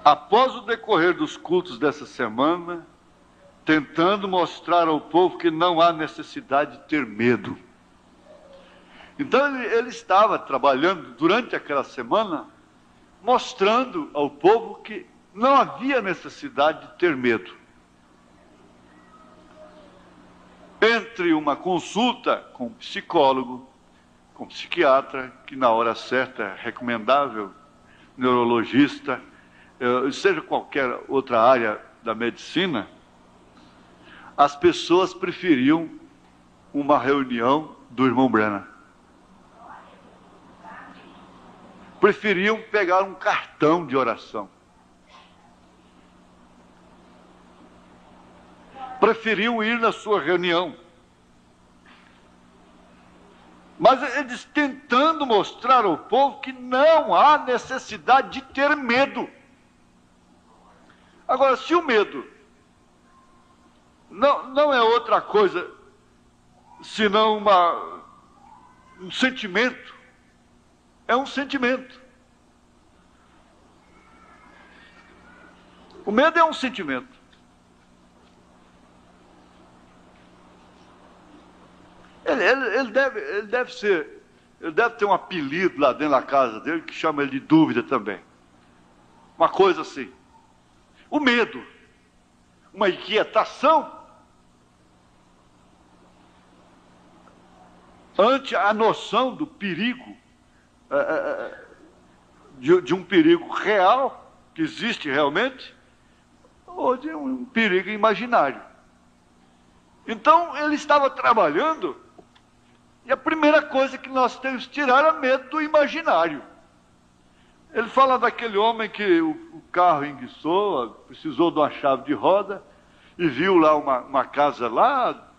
após o decorrer dos cultos dessa semana, tentando mostrar ao povo que não há necessidade de ter medo. Então ele estava trabalhando durante aquela semana, mostrando ao povo que não havia necessidade de ter medo. Entre uma consulta com um psicólogo, com um psiquiatra, que na hora certa é recomendável, neurologista, seja qualquer outra área da medicina, as pessoas preferiam uma reunião do irmão Branham. preferiam pegar um cartão de oração. Preferiam ir na sua reunião. Mas eles tentando mostrar ao povo que não há necessidade de ter medo. Agora, se o medo não é outra coisa senão um sentimento, é um sentimento. O medo é um sentimento. Ele deve ter um apelido lá dentro da casa dele que chama ele de dúvida também. Uma coisa assim. O medo, uma inquietação ante a noção do perigo, de um perigo real, que existe realmente, ou de um perigo imaginário. Então, ele estava trabalhando, e a primeira coisa que nós temos que tirar é medo do imaginário. Ele fala daquele homem que o carro enguiçou, precisou de uma chave de roda, e viu lá uma casa lá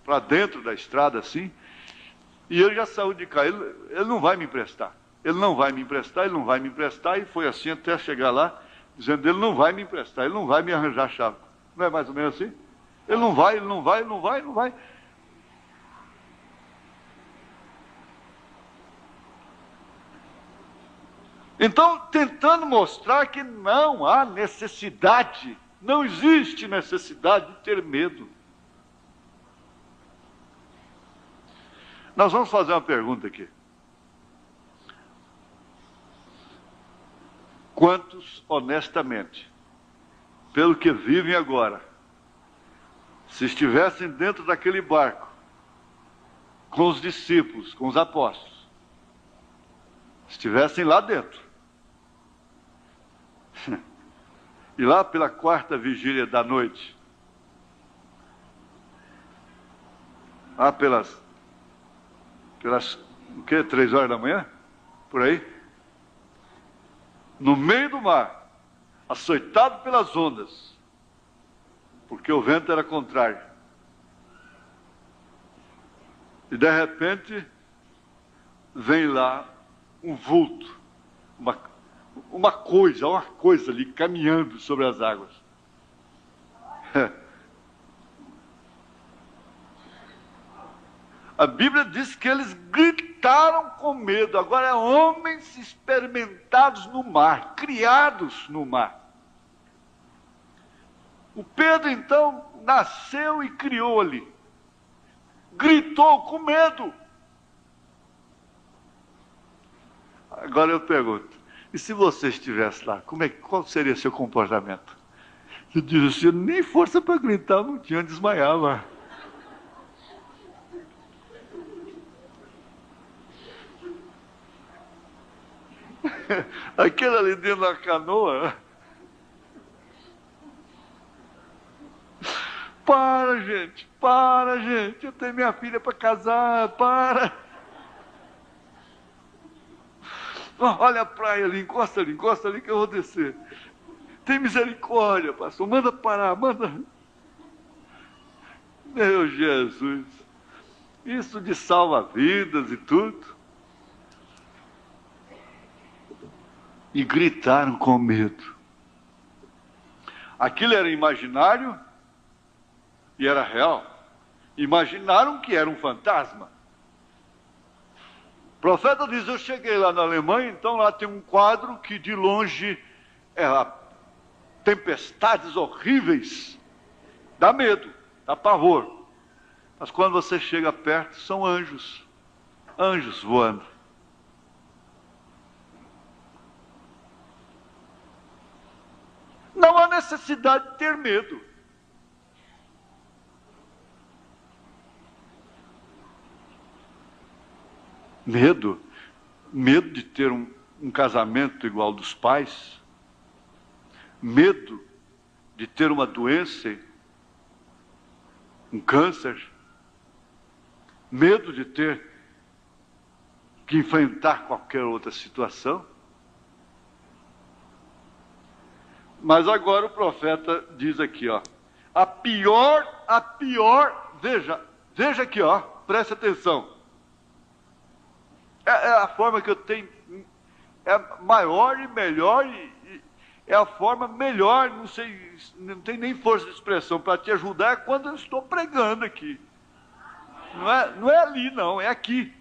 para dentro da estrada, assim, e ele já saiu de cá. Ele não vai me emprestar. Ele não vai me emprestar, ele não vai me emprestar, e foi assim até chegar lá, dizendo, ele não vai me emprestar, ele não vai me arranjar a chave. Não é mais ou menos assim? Ele não vai, ele não vai, ele não vai, ele não vai. Então, tentando mostrar que não há necessidade, não existe necessidade de ter medo. Nós vamos fazer uma pergunta aqui. Quantos, honestamente, pelo que vivem agora, se estivessem dentro daquele barco, com os discípulos, com os apóstolos, estivessem lá dentro, e lá pela 4ª vigília da noite, lá pelas o quê? 3 horas da manhã? Por aí? No meio do mar, açoitado pelas ondas, porque o vento era contrário. E de repente, vem lá um vulto, uma coisa ali caminhando sobre as águas. A Bíblia diz que eles gritaram com medo. Agora, homens experimentados no mar, criados no mar. O Pedro, então, nasceu e criou ali. Gritou com medo. Agora eu pergunto, e se você estivesse lá, qual seria seu comportamento? Você diz assim, nem força para gritar não tinha, desmaiava. Aquele ali dentro da canoa. Para, gente, eu tenho minha filha para casar, para. Olha a praia ali, encosta ali que eu vou descer. Tem misericórdia, pastor, manda parar, manda. Meu Jesus, isso de salva-vidas e tudo. E gritaram com medo. Aquilo era imaginário e era real. Imaginaram que era um fantasma. O profeta diz, eu cheguei lá na Alemanha, então lá tem um quadro que de longe tempestades horríveis, dá medo, dá pavor. Mas quando você chega perto, são anjos voando. Não há necessidade de ter medo. Medo de ter um casamento igual dos pais, medo de ter uma doença, um câncer, medo de ter que enfrentar qualquer outra situação. Mas agora o profeta diz aqui, ó, a pior, veja aqui, ó, preste atenção. É a forma que eu tenho, é maior e melhor, é a forma melhor, não sei, não tem nem força de expressão para te ajudar quando eu estou pregando aqui. Não é ali não, é aqui.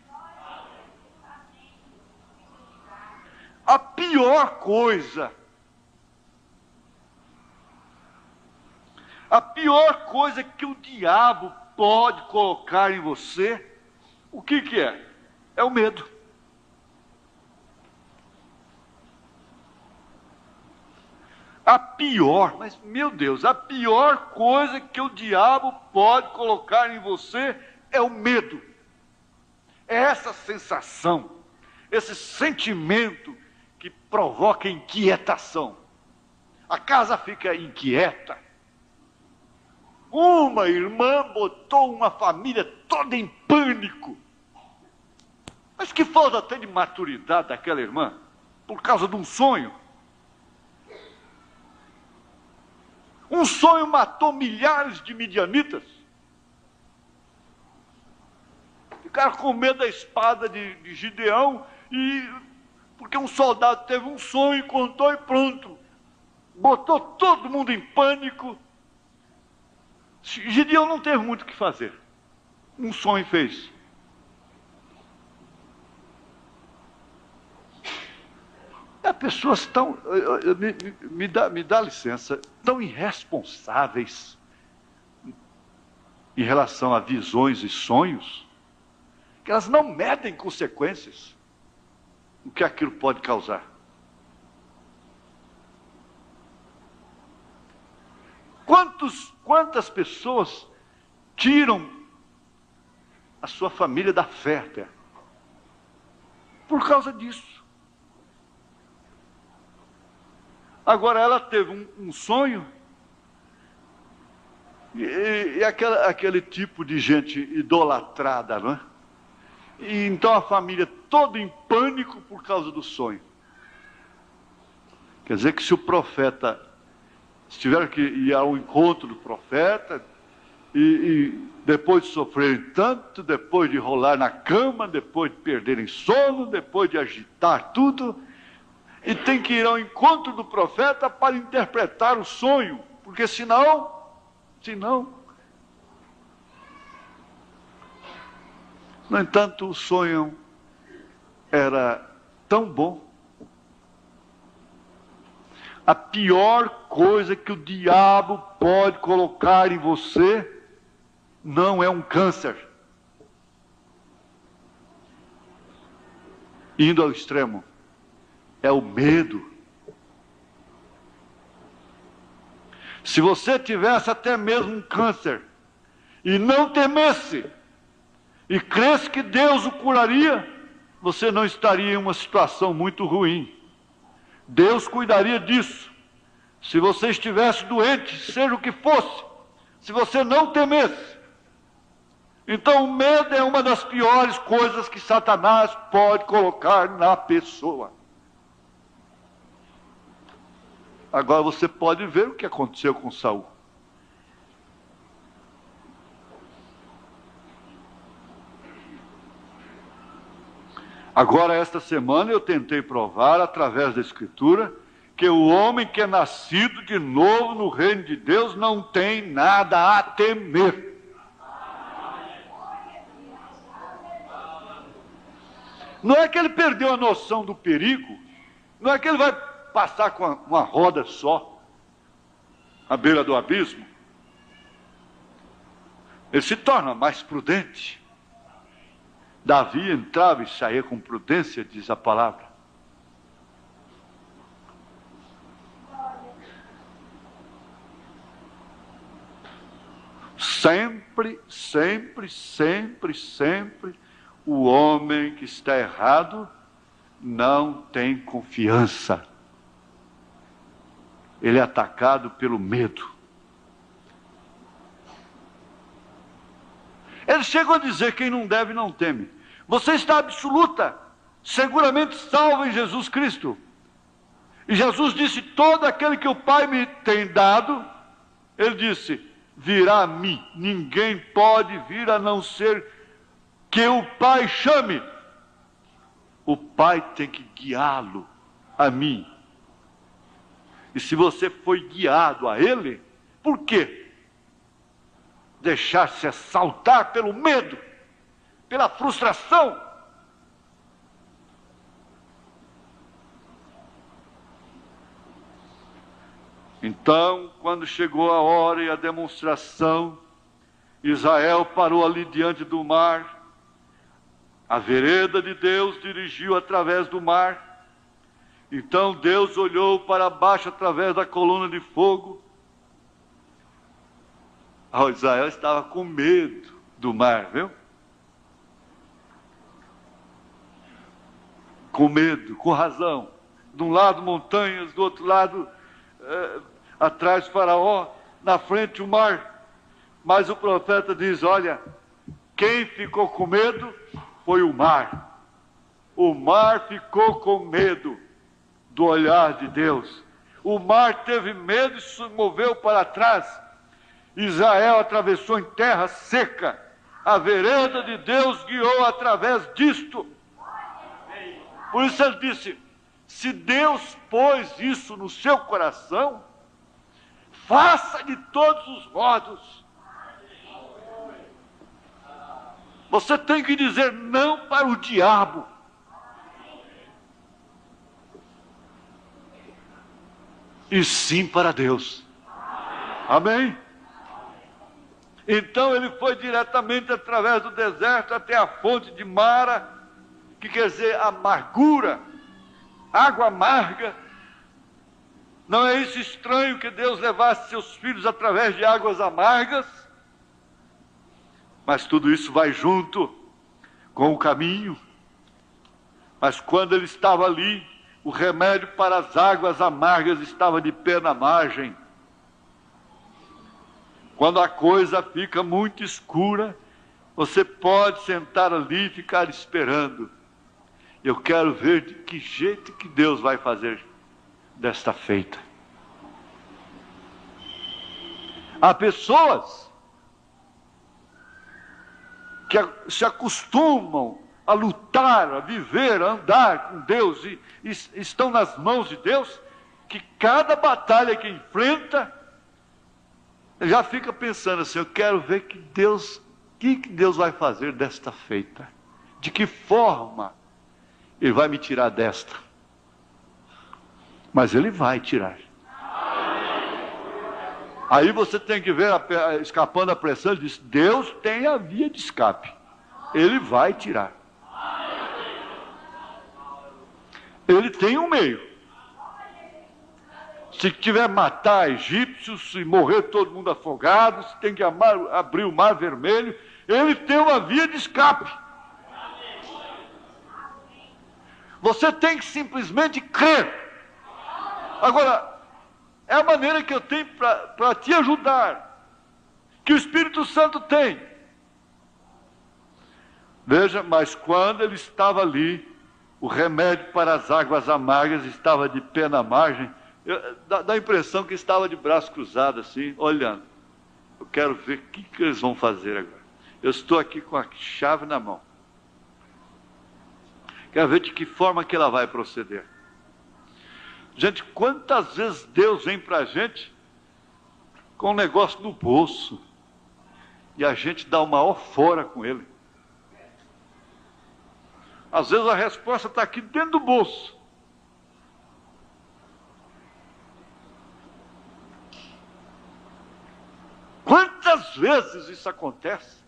A pior coisa que o diabo pode colocar em você, o que é? É o medo. Mas meu Deus, a pior coisa que o diabo pode colocar em você é o medo. É essa sensação, esse sentimento que provoca inquietação. A casa fica inquieta. Uma irmã botou uma família toda em pânico. Mas que falta até de maturidade daquela irmã, por causa de um sonho. Um sonho matou milhares de midianitas. Ficaram com medo da espada de Gideão, porque um soldado teve um sonho, contou e pronto. Botou todo mundo em pânico. Gideão não teve muito o que fazer. Um sonho fez. As pessoas tão, me dá licença, tão irresponsáveis em relação a visões e sonhos, que elas não medem consequências, o que aquilo pode causar. Quantas pessoas tiram a sua família da fé até, por causa disso? Agora ela teve um sonho, e aquele tipo de gente idolatrada, não é? E então a família toda em pânico por causa do sonho. Quer dizer que se o profeta, se tiver que ir ao encontro do profeta, e depois de sofrerem tanto, depois de rolar na cama, depois de perderem sono, depois de agitar tudo, e tem que ir ao encontro do profeta para interpretar o sonho, porque senão, no entanto, o sonho era tão bom. A pior coisa que o diabo pode colocar em você não é um câncer. Indo ao extremo, é o medo. Se você tivesse até mesmo um câncer e não temesse e cresce que Deus o curaria, você não estaria em uma situação muito ruim. Deus cuidaria disso. Se você estivesse doente, seja o que fosse, se você não temesse. Então o medo é uma das piores coisas que Satanás pode colocar na pessoa. Agora você pode ver o que aconteceu com Saul. Agora, esta semana, eu tentei provar, através da Escritura, que o homem que é nascido de novo no reino de Deus não tem nada a temer. Não é que ele perdeu a noção do perigo, não é que ele vai passar com uma roda só, à beira do abismo. Ele se torna mais prudente. Davi entrava e saía com prudência, diz a palavra. Sempre, sempre, sempre, sempre, o homem que está errado não tem confiança. Ele é atacado pelo medo. Eles chegam a dizer: quem não deve não teme. Você está absoluta seguramente salvo em Jesus Cristo. E Jesus disse: todo aquele que o Pai me tem dado, ele disse, virá a mim. Ninguém pode vir a não ser que o Pai chame. O Pai tem que guiá-lo a mim. E se você foi guiado a Ele, por quê? Deixar-se assaltar pelo medo, pela frustração. Então, quando chegou a hora e a demonstração, Israel parou ali diante do mar. A vereda de Deus dirigiu através do mar. Então Deus olhou para baixo através da coluna de fogo. Israel estava com medo do mar, viu? Com medo, com razão. De um lado montanhas, do outro lado atrás Faraó, na frente o mar. Mas o profeta diz: olha, quem ficou com medo foi o mar. O mar ficou com medo do olhar de Deus. O mar teve medo e se moveu para trás. Israel atravessou em terra seca. A vereda de Deus guiou através disto. Por isso ele disse: se Deus pôs isso no seu coração, faça de todos os modos. Você tem que dizer não para o diabo. E sim para Deus. Amém? Então ele foi diretamente através do deserto até a fonte de Mara, que quer dizer amargura, água amarga. Não é isso estranho que Deus levasse seus filhos através de águas amargas? Mas tudo isso vai junto com o caminho. Mas quando ele estava ali, o remédio para as águas amargas estava de pé na margem. Quando a coisa fica muito escura, você pode sentar ali e ficar esperando. Eu quero ver de que jeito que Deus vai fazer desta feita. Há pessoas que se acostumam a lutar, a viver, a andar com Deus e estão nas mãos de Deus, que cada batalha que enfrenta, já fica pensando assim: eu quero ver que Deus vai fazer desta feita, de que forma Ele vai me tirar desta. Mas Ele vai tirar. Aí você tem que ver, escapando a pressão, ele diz: Deus tem a via de escape, Ele vai tirar. Ele tem um meio. Se tiver matar egípcios e morrer todo mundo afogado, se tem que abrir o mar vermelho, Ele tem uma via de escape. Você tem que simplesmente crer. Agora, é a maneira que eu tenho para te ajudar, que o Espírito Santo tem. Veja, mas quando ele estava ali, o remédio para as águas amargas estava de pé na margem. Dá a impressão que estava de braço cruzado assim, olhando. Eu quero ver o que eles vão fazer agora. Eu estou aqui com a chave na mão. Quero ver de que forma que ela vai proceder. Gente, quantas vezes Deus vem para a gente com um negócio no bolso e a gente dá o maior fora com ele. Às vezes a resposta está aqui dentro do bolso. Quantas vezes isso acontece?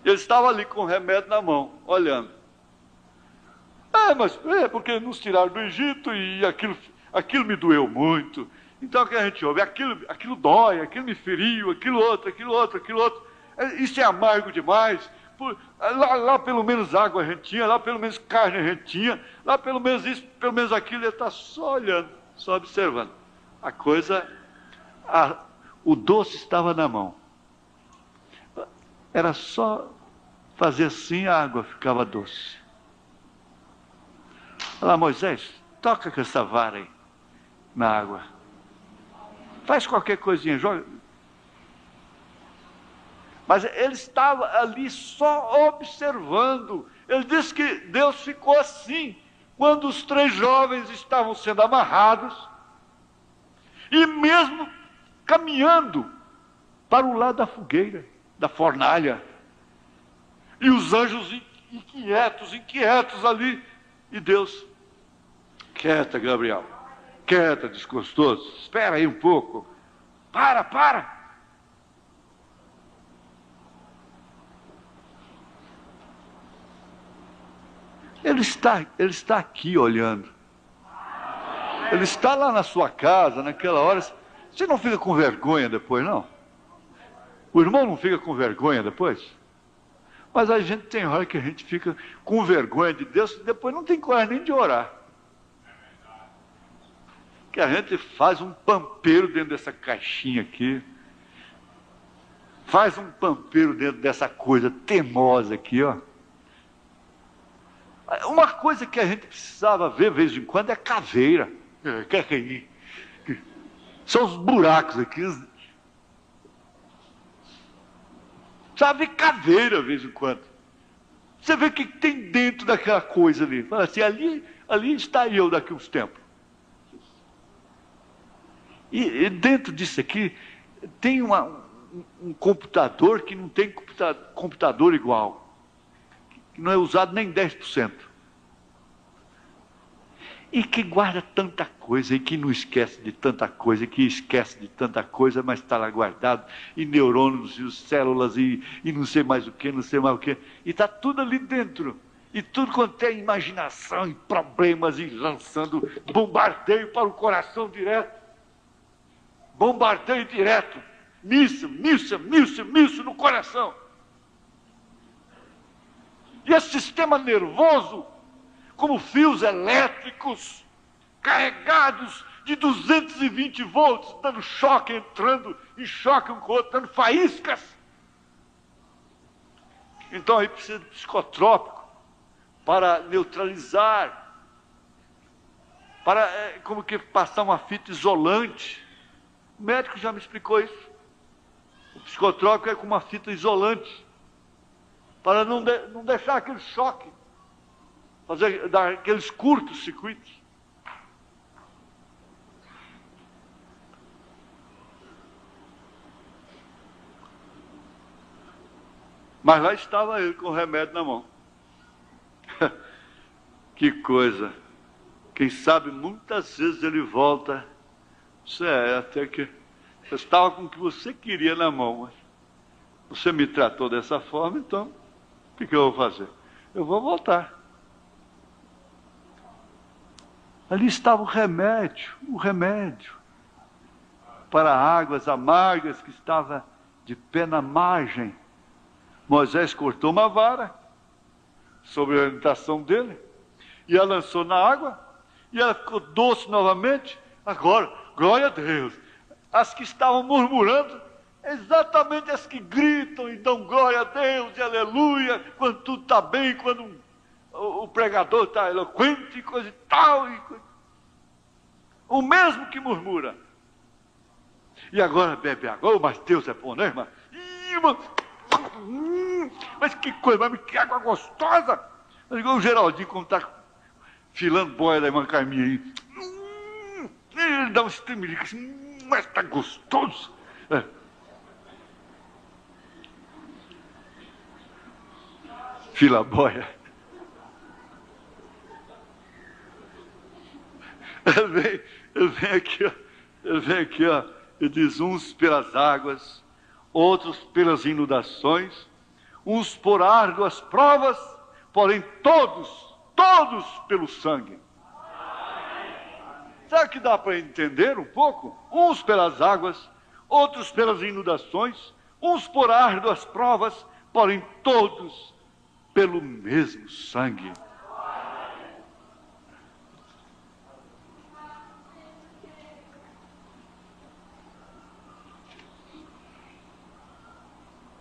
Ele estava ali com o remédio na mão, olhando. Mas porque nos tiraram do Egito e aquilo me doeu muito. Então o que a gente ouve? Aquilo dói, aquilo me feriu, aquilo outro. Isso é amargo demais. Lá pelo menos água a gente tinha, lá pelo menos carne a gente tinha, lá pelo menos isso, pelo menos aquilo. Ele está só olhando, só observando. A coisa, o doce estava na mão. Era só fazia assim, a água ficava doce. Olha lá, Moisés, toca com essa vara aí na água. Faz qualquer coisinha, joga. Mas ele estava ali só observando. Ele disse que Deus ficou assim quando os 3 jovens estavam sendo amarrados e mesmo caminhando para o lado da fogueira, da fornalha. E os anjos inquietos ali. E Deus, quieta, Gabriel, quieta, desgostoso, espera aí um pouco. Para. Ele está aqui olhando. Ele está lá na sua casa, naquela hora. Você não fica com vergonha depois, não? O irmão não fica com vergonha depois? Mas a gente tem hora que a gente fica com vergonha de Deus e depois não tem coragem nem de orar. Que a gente faz um pampeiro dentro dessa caixinha aqui. Faz um pampeiro dentro dessa coisa teimosa aqui, ó. Uma coisa que a gente precisava ver de vez em quando é caveira. São os buracos aqui. Sabe, caveira de vez em quando. Você vê o que tem dentro daquela coisa ali. Fala assim, ali está eu daqui a uns tempos. E dentro disso aqui tem um computador que não tem computador igual. Que não é usado nem 10%. E que guarda tanta coisa, e que não esquece de tanta coisa, e que esquece de tanta coisa, mas está lá guardado, e neurônios, e células, e não sei mais o que, e está tudo ali dentro, e tudo quanto é imaginação, e problemas, e lançando bombardeio para o coração direto, míssil no coração. E esse sistema nervoso, como fios elétricos carregados de 220 volts, dando choque, entrando em choque um com o outro, dando faíscas. Então aí precisa de psicotrópico para neutralizar, para como que passar uma fita isolante. O médico já me explicou isso. O psicotrópico é com uma fita isolante, para não deixar aquele choque, dar aqueles curtos circuitos. Mas lá estava ele com o remédio na mão. Que coisa. Quem sabe muitas vezes ele volta. Até que eu estava com o que você queria na mão, mas você me tratou dessa forma, então o que eu vou fazer? Eu vou voltar. Ali estava o remédio para águas amargas que estava de pé na margem. Moisés cortou uma vara, sob a orientação dele, e a lançou na água, e ela ficou doce novamente. Agora, glória a Deus, as que estavam murmurando, exatamente as que gritam e dão glória a Deus e aleluia, quando tudo está bem, quando o pregador está eloquente, coisa e tal, o mesmo que murmura. E agora bebe água. Oh, mas Deus é bom, né, irmã? Mas que coisa, mas que água gostosa! Igual o Geraldinho, quando está filando boia da irmã Carminha aí. Ele dá um estremelico assim, mas está gostoso. Fila boia. Ele vem aqui, ó. Ele diz, uns pelas águas, outros pelas inundações, uns por árduas provas, porém todos pelo sangue. Será que dá para entender um pouco? Uns pelas águas, outros pelas inundações, uns por árduas provas, porém todos pelo mesmo sangue.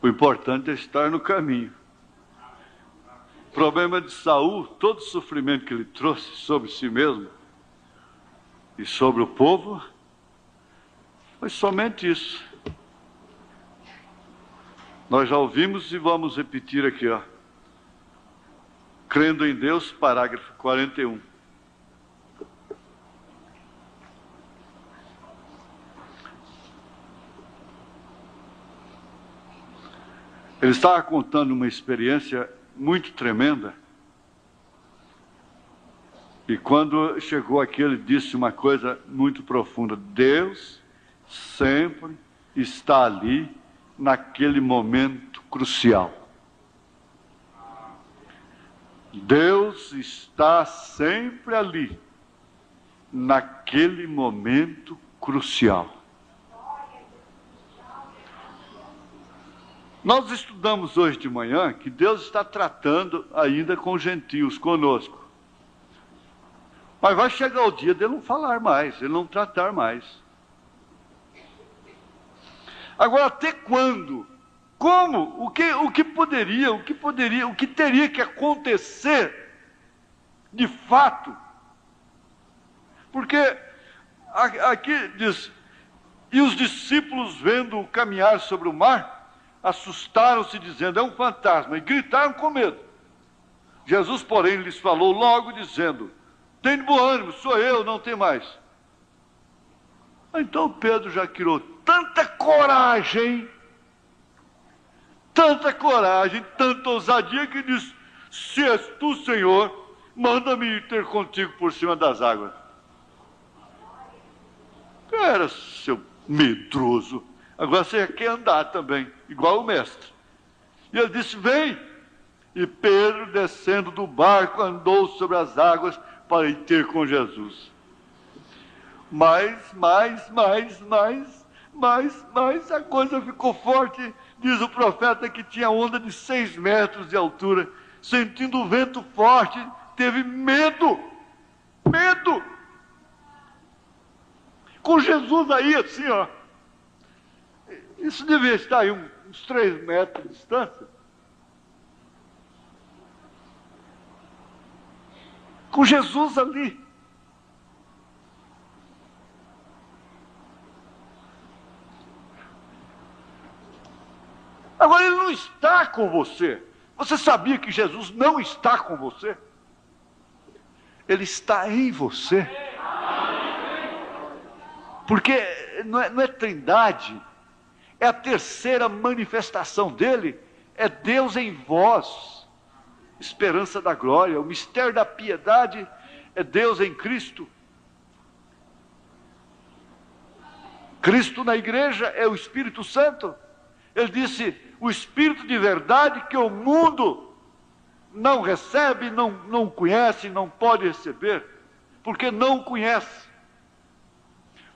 O importante é estar no caminho. problema de Saul, todo o sofrimento que ele trouxe sobre si mesmo e sobre o povo, foi somente isso. Nós já ouvimos e vamos repetir aqui, ó. Crendo em Deus, parágrafo 41. Ele estava contando uma experiência muito tremenda. E quando chegou aqui, ele disse uma coisa muito profunda. Deus sempre está ali naquele momento crucial. Deus está sempre ali naquele momento crucial. Nós estudamos hoje de manhã que Deus está tratando ainda com gentios, conosco. Mas vai chegar o dia dele não falar mais, ele não tratar mais. Agora, até quando? Como? O que teria que acontecer de fato? Porque aqui diz, e os discípulos vendo-o caminhar sobre o mar, assustaram-se dizendo, é um fantasma, e gritaram com medo. Jesus, porém, lhes falou logo dizendo, tem bom ânimo, sou eu, não tem mais. Então Pedro já criou tanta coragem, tanta ousadia, que diz, se és tu, Senhor, manda-me ir ter contigo por cima das águas. Era seu medroso. Agora você quer andar também, igual o mestre. E ele disse, vem. E Pedro, descendo do barco, andou sobre as águas para ir ter com Jesus. Mas a coisa ficou forte. Diz o profeta que tinha onda de 6 metros de altura. Sentindo o vento forte, teve medo. Medo. Com Jesus aí, assim, ó. Isso devia estar aí uns 3 metros de distância. Com Jesus ali. Agora ele não está com você. Você sabia que Jesus não está com você? Ele está em você. Porque não é trindade. É a terceira manifestação dele. É Deus em vós. Esperança da glória. O mistério da piedade é Deus em Cristo. Cristo na igreja é o Espírito Santo. Ele disse, o Espírito de verdade que o mundo não recebe, não conhece, não pode receber, porque não conhece.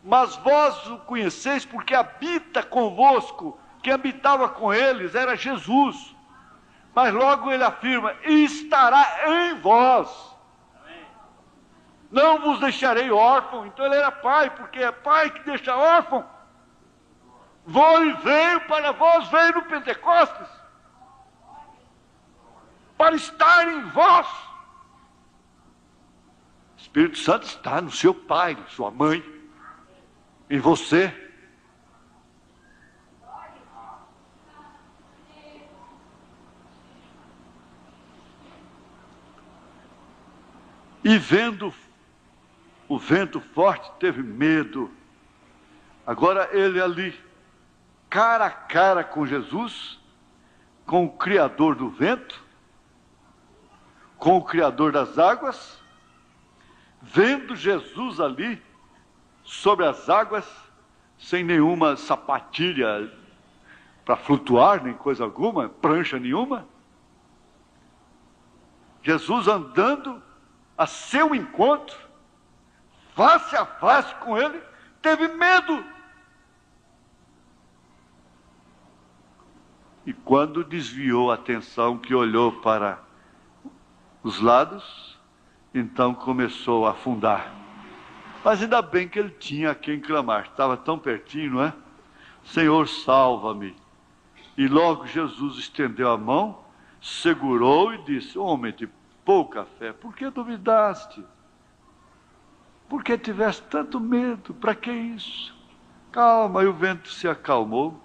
Mas vós o conheceis porque habita convosco. Quem habitava com eles era Jesus. Mas logo ele afirma, e estará em vós. Não vos deixarei órfão. Então ele era pai, porque é pai que deixa órfão. Veio para vós, veio no Pentecostes, para estar em vós. O Espírito Santo está no seu pai, na sua mãe, em você. E vendo o vento forte, teve medo. Agora ele ali, cara a cara com Jesus, com o Criador do vento, com o Criador das águas, vendo Jesus ali, sobre as águas, sem nenhuma sapatilha para flutuar, nem coisa alguma, prancha nenhuma. Jesus andando a seu encontro, face a face com ele, teve medo. E quando desviou a atenção, que olhou para os lados, então começou a afundar. Mas ainda bem que ele tinha a quem clamar, estava tão pertinho, não é? Senhor, salva-me. E logo Jesus estendeu a mão segurou e disse: homem de pouca fé, por que duvidaste? Por que tiveste tanto medo? Para que isso? Calma, e o vento se acalmou.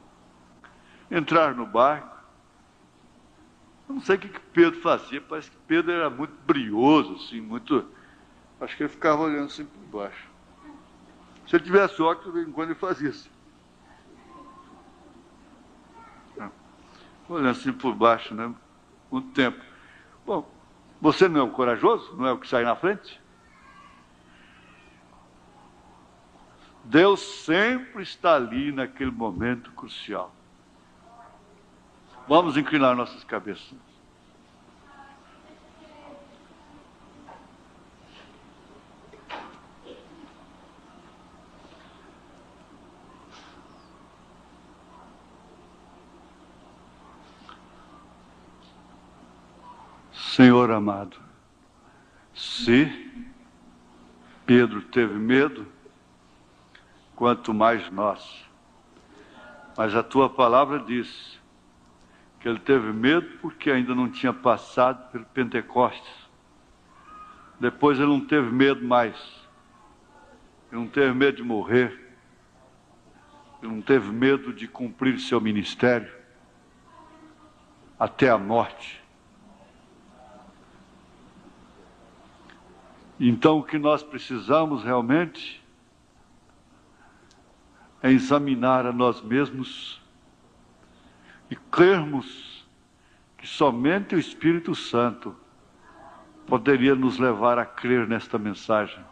Entrar no barco. Eu não sei o que Pedro fazia, parece que Pedro era muito brioso, assim, muito... Acho que ele ficava olhando assim por baixo. Se ele tivesse óculos, de vez em quando ele fazia assim. Olhando assim por baixo, né? Muito tempo. Bom, você não é o corajoso? Não é o que sai na frente? Deus sempre está ali naquele momento crucial. Vamos inclinar nossas cabeças. Senhor amado, se Pedro teve medo, quanto mais nós. Mas a tua palavra diz que ele teve medo porque ainda não tinha passado pelo Pentecostes. Depois ele não teve medo mais. Ele não teve medo de morrer. Ele não teve medo de cumprir seu ministério até a morte. Então o que nós precisamos realmente é examinar a nós mesmos e crermos que somente o Espírito Santo poderia nos levar a crer nesta mensagem.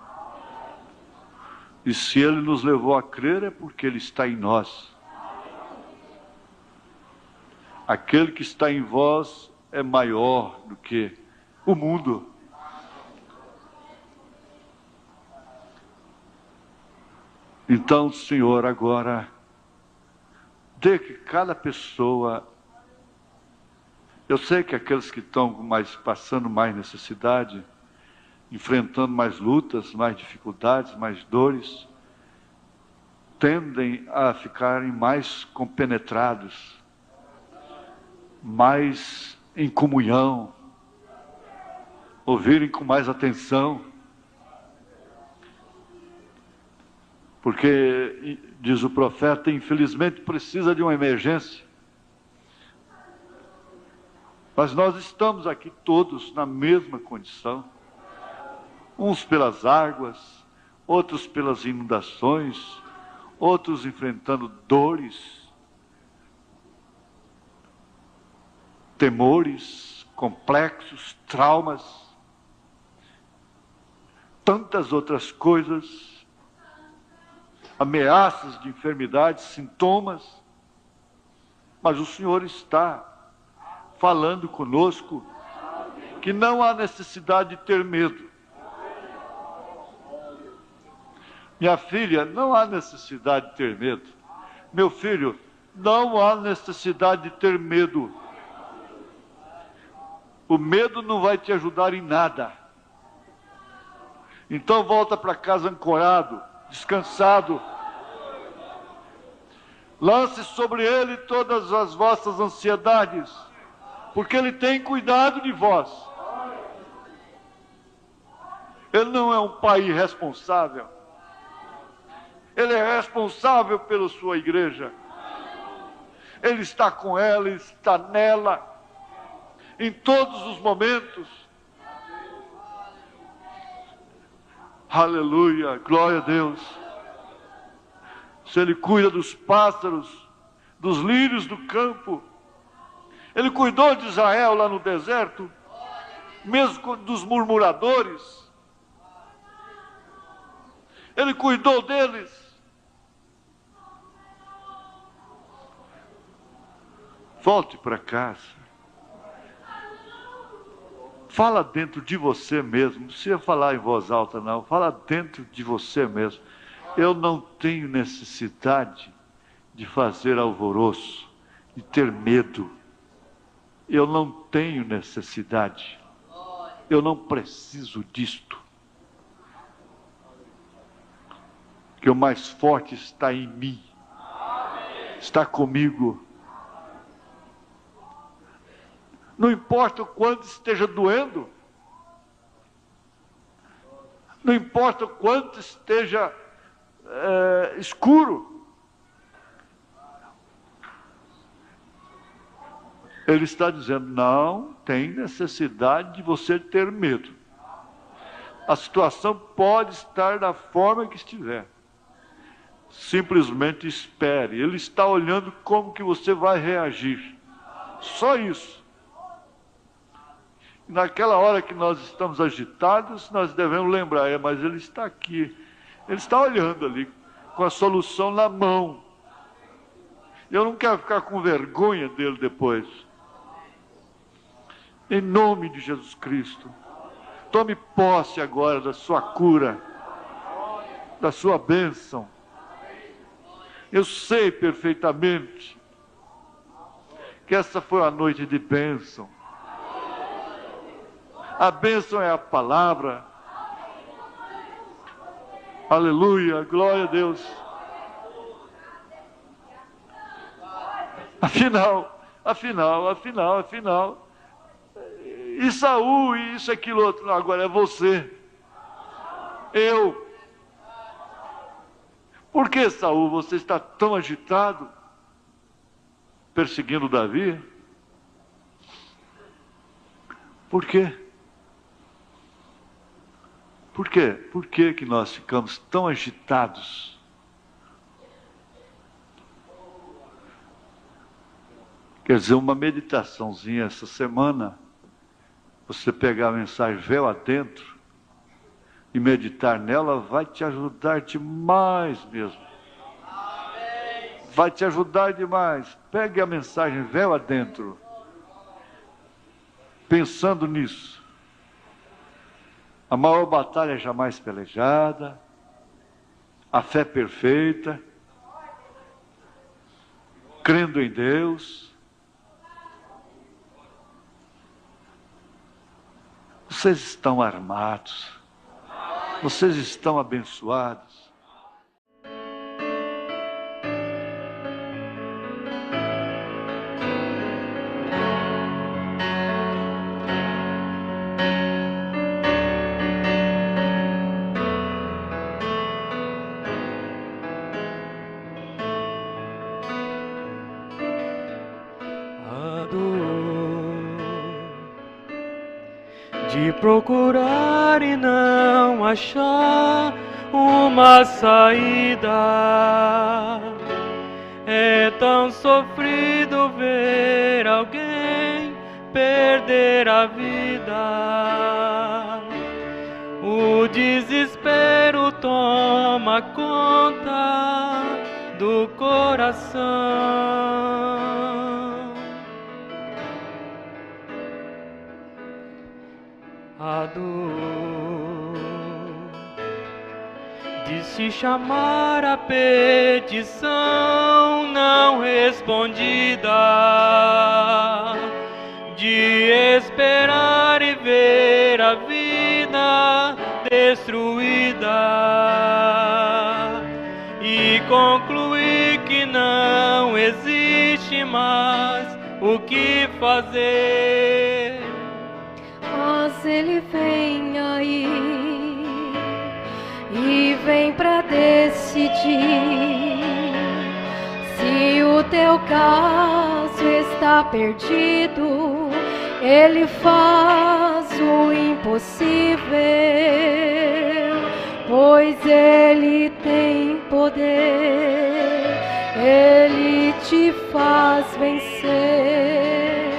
E se Ele nos levou a crer é porque Ele está em nós. Aquele que está em vós é maior do que o mundo. Então, Senhor, agora, dê que cada pessoa, eu sei que aqueles que estão passando mais necessidade, enfrentando mais lutas, mais dificuldades, mais dores, tendem a ficarem mais compenetrados, mais em comunhão, ouvirem com mais atenção. Porque, diz o profeta, infelizmente precisa de uma emergência. Mas nós estamos aqui todos na mesma condição. Uns pelas águas, outros pelas inundações, outros enfrentando dores, temores, complexos, traumas, tantas outras coisas, ameaças de enfermidades, sintomas, mas o Senhor está falando conosco que não há necessidade de ter medo. Minha filha, não há necessidade de ter medo. Meu filho, não há necessidade de ter medo. O medo não vai te ajudar em nada. Então volta para casa ancorado, descansado. Lance sobre Ele todas as vossas ansiedades, porque Ele tem cuidado de vós. Ele não é um pai irresponsável. Ele é responsável pela sua igreja. Ele está com ela, Ele está nela, em todos os momentos. Aleluia, glória a Deus. Se Ele cuida dos pássaros, dos lírios do campo, Ele cuidou de Israel lá no deserto, mesmo dos murmuradores, Ele cuidou deles. Volte para casa. Fala dentro de você mesmo, não precisa falar em voz alta não, fala dentro de você mesmo. Eu não tenho necessidade de fazer alvoroço, de ter medo. Eu não tenho necessidade. Eu não preciso disto. Que o mais forte está em mim. Está comigo. Não importa o quanto esteja doendo, não importa o quanto esteja escuro, Ele está dizendo, não tem necessidade de você ter medo. A situação pode estar da forma que estiver. Simplesmente espere. Ele está olhando como que você vai reagir. Só isso. Naquela hora que nós estamos agitados, nós devemos lembrar, mas Ele está aqui. Ele está olhando ali, com a solução na mão. Eu não quero ficar com vergonha dele depois. Em nome de Jesus Cristo, tome posse agora da sua cura, da sua bênção. Eu sei perfeitamente que essa foi uma noite de bênção. A bênção é a palavra. Aleluia, glória a Deus. Afinal. E Saul, e isso, aquilo, outro. Não, agora é você. Eu. Por que, Saul, você está tão agitado? Perseguindo Davi? Por quê? Por quê? Por que que nós ficamos tão agitados? Quer dizer, uma meditaçãozinha essa semana, você pegar a mensagem véu adentro e meditar nela, vai te ajudar demais mesmo. Vai te ajudar demais. Pegue a mensagem véu adentro, pensando nisso. A maior batalha jamais pelejada, a fé perfeita, crendo em Deus. Vocês estão armados, vocês estão abençoados. De procurar e não achar uma saída. É tão sofrido ver alguém perder a vida. O desespero toma conta do coração. A dor de se chamar a petição não respondida, de esperar e ver a vida destruída e concluir que não existe mais o que fazer. Mas Ele vem aí e vem pra decidir se o teu caso está perdido. Ele faz o impossível, pois Ele tem poder. Ele te faz vencer.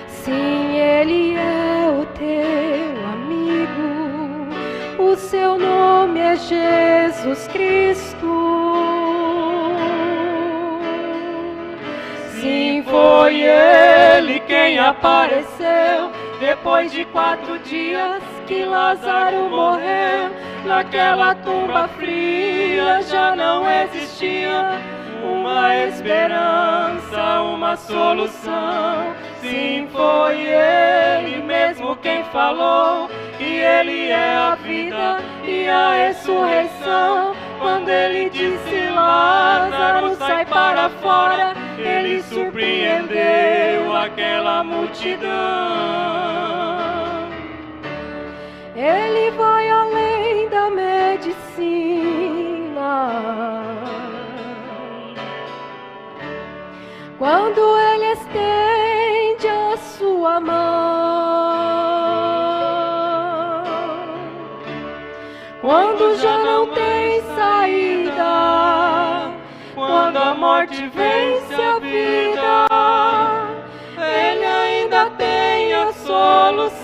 Sim, Ele é o teu amigo, o seu nome é Jesus Cristo. Sim, foi Ele quem apareceu depois de 4 dias que Lázaro morreu. Naquela tumba fria já não existia uma esperança, uma solução. Sim, foi Ele mesmo quem falou, e Ele é a vida e a ressurreição. Quando ele disse: Lázaro, sai para fora, ele surpreendeu aquela multidão. Ele vai além da medicina. Quando ele estende a sua mão, quando já não tem saída, quando a morte vence a vida, ele ainda tem a solução.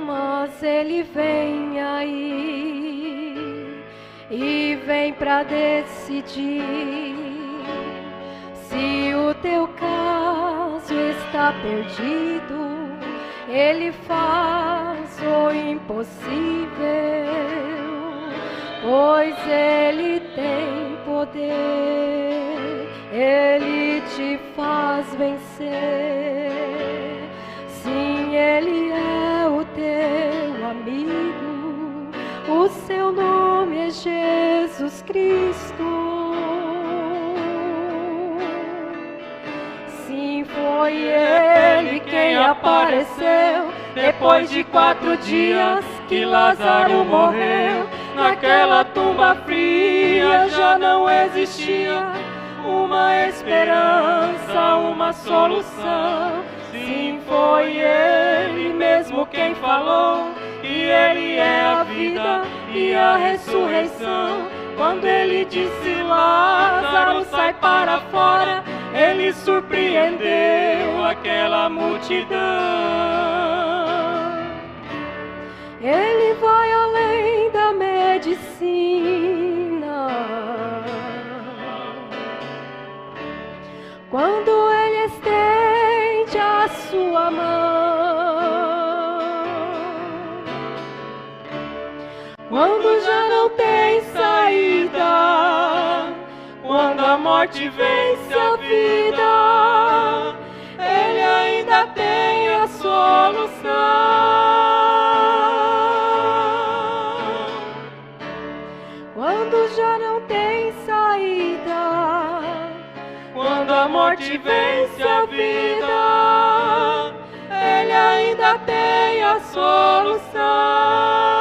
Mas ele vem aí e vem pra decidir se o teu caso está perdido. Ele faz o impossível, pois ele tem poder. Ele te faz vencer. Sim, ele é o teu amigo, o seu nome é Jesus Cristo. Sim, foi ele quem apareceu depois de 4 dias que Lázaro morreu. Naquela tumba fria já não existia uma esperança, uma solução. Sim, foi ele mesmo quem falou, e ele é a vida e a ressurreição. Quando ele disse: Lázaro, sai para fora, ele surpreendeu aquela multidão. Ele vai além da medicina. Quando ele estende a sua mão, quando já não tem saída, quando a morte vence a vida, ele ainda tem a solução. Quando já não tem saída, quando a morte vence a vida, ele ainda tem a solução.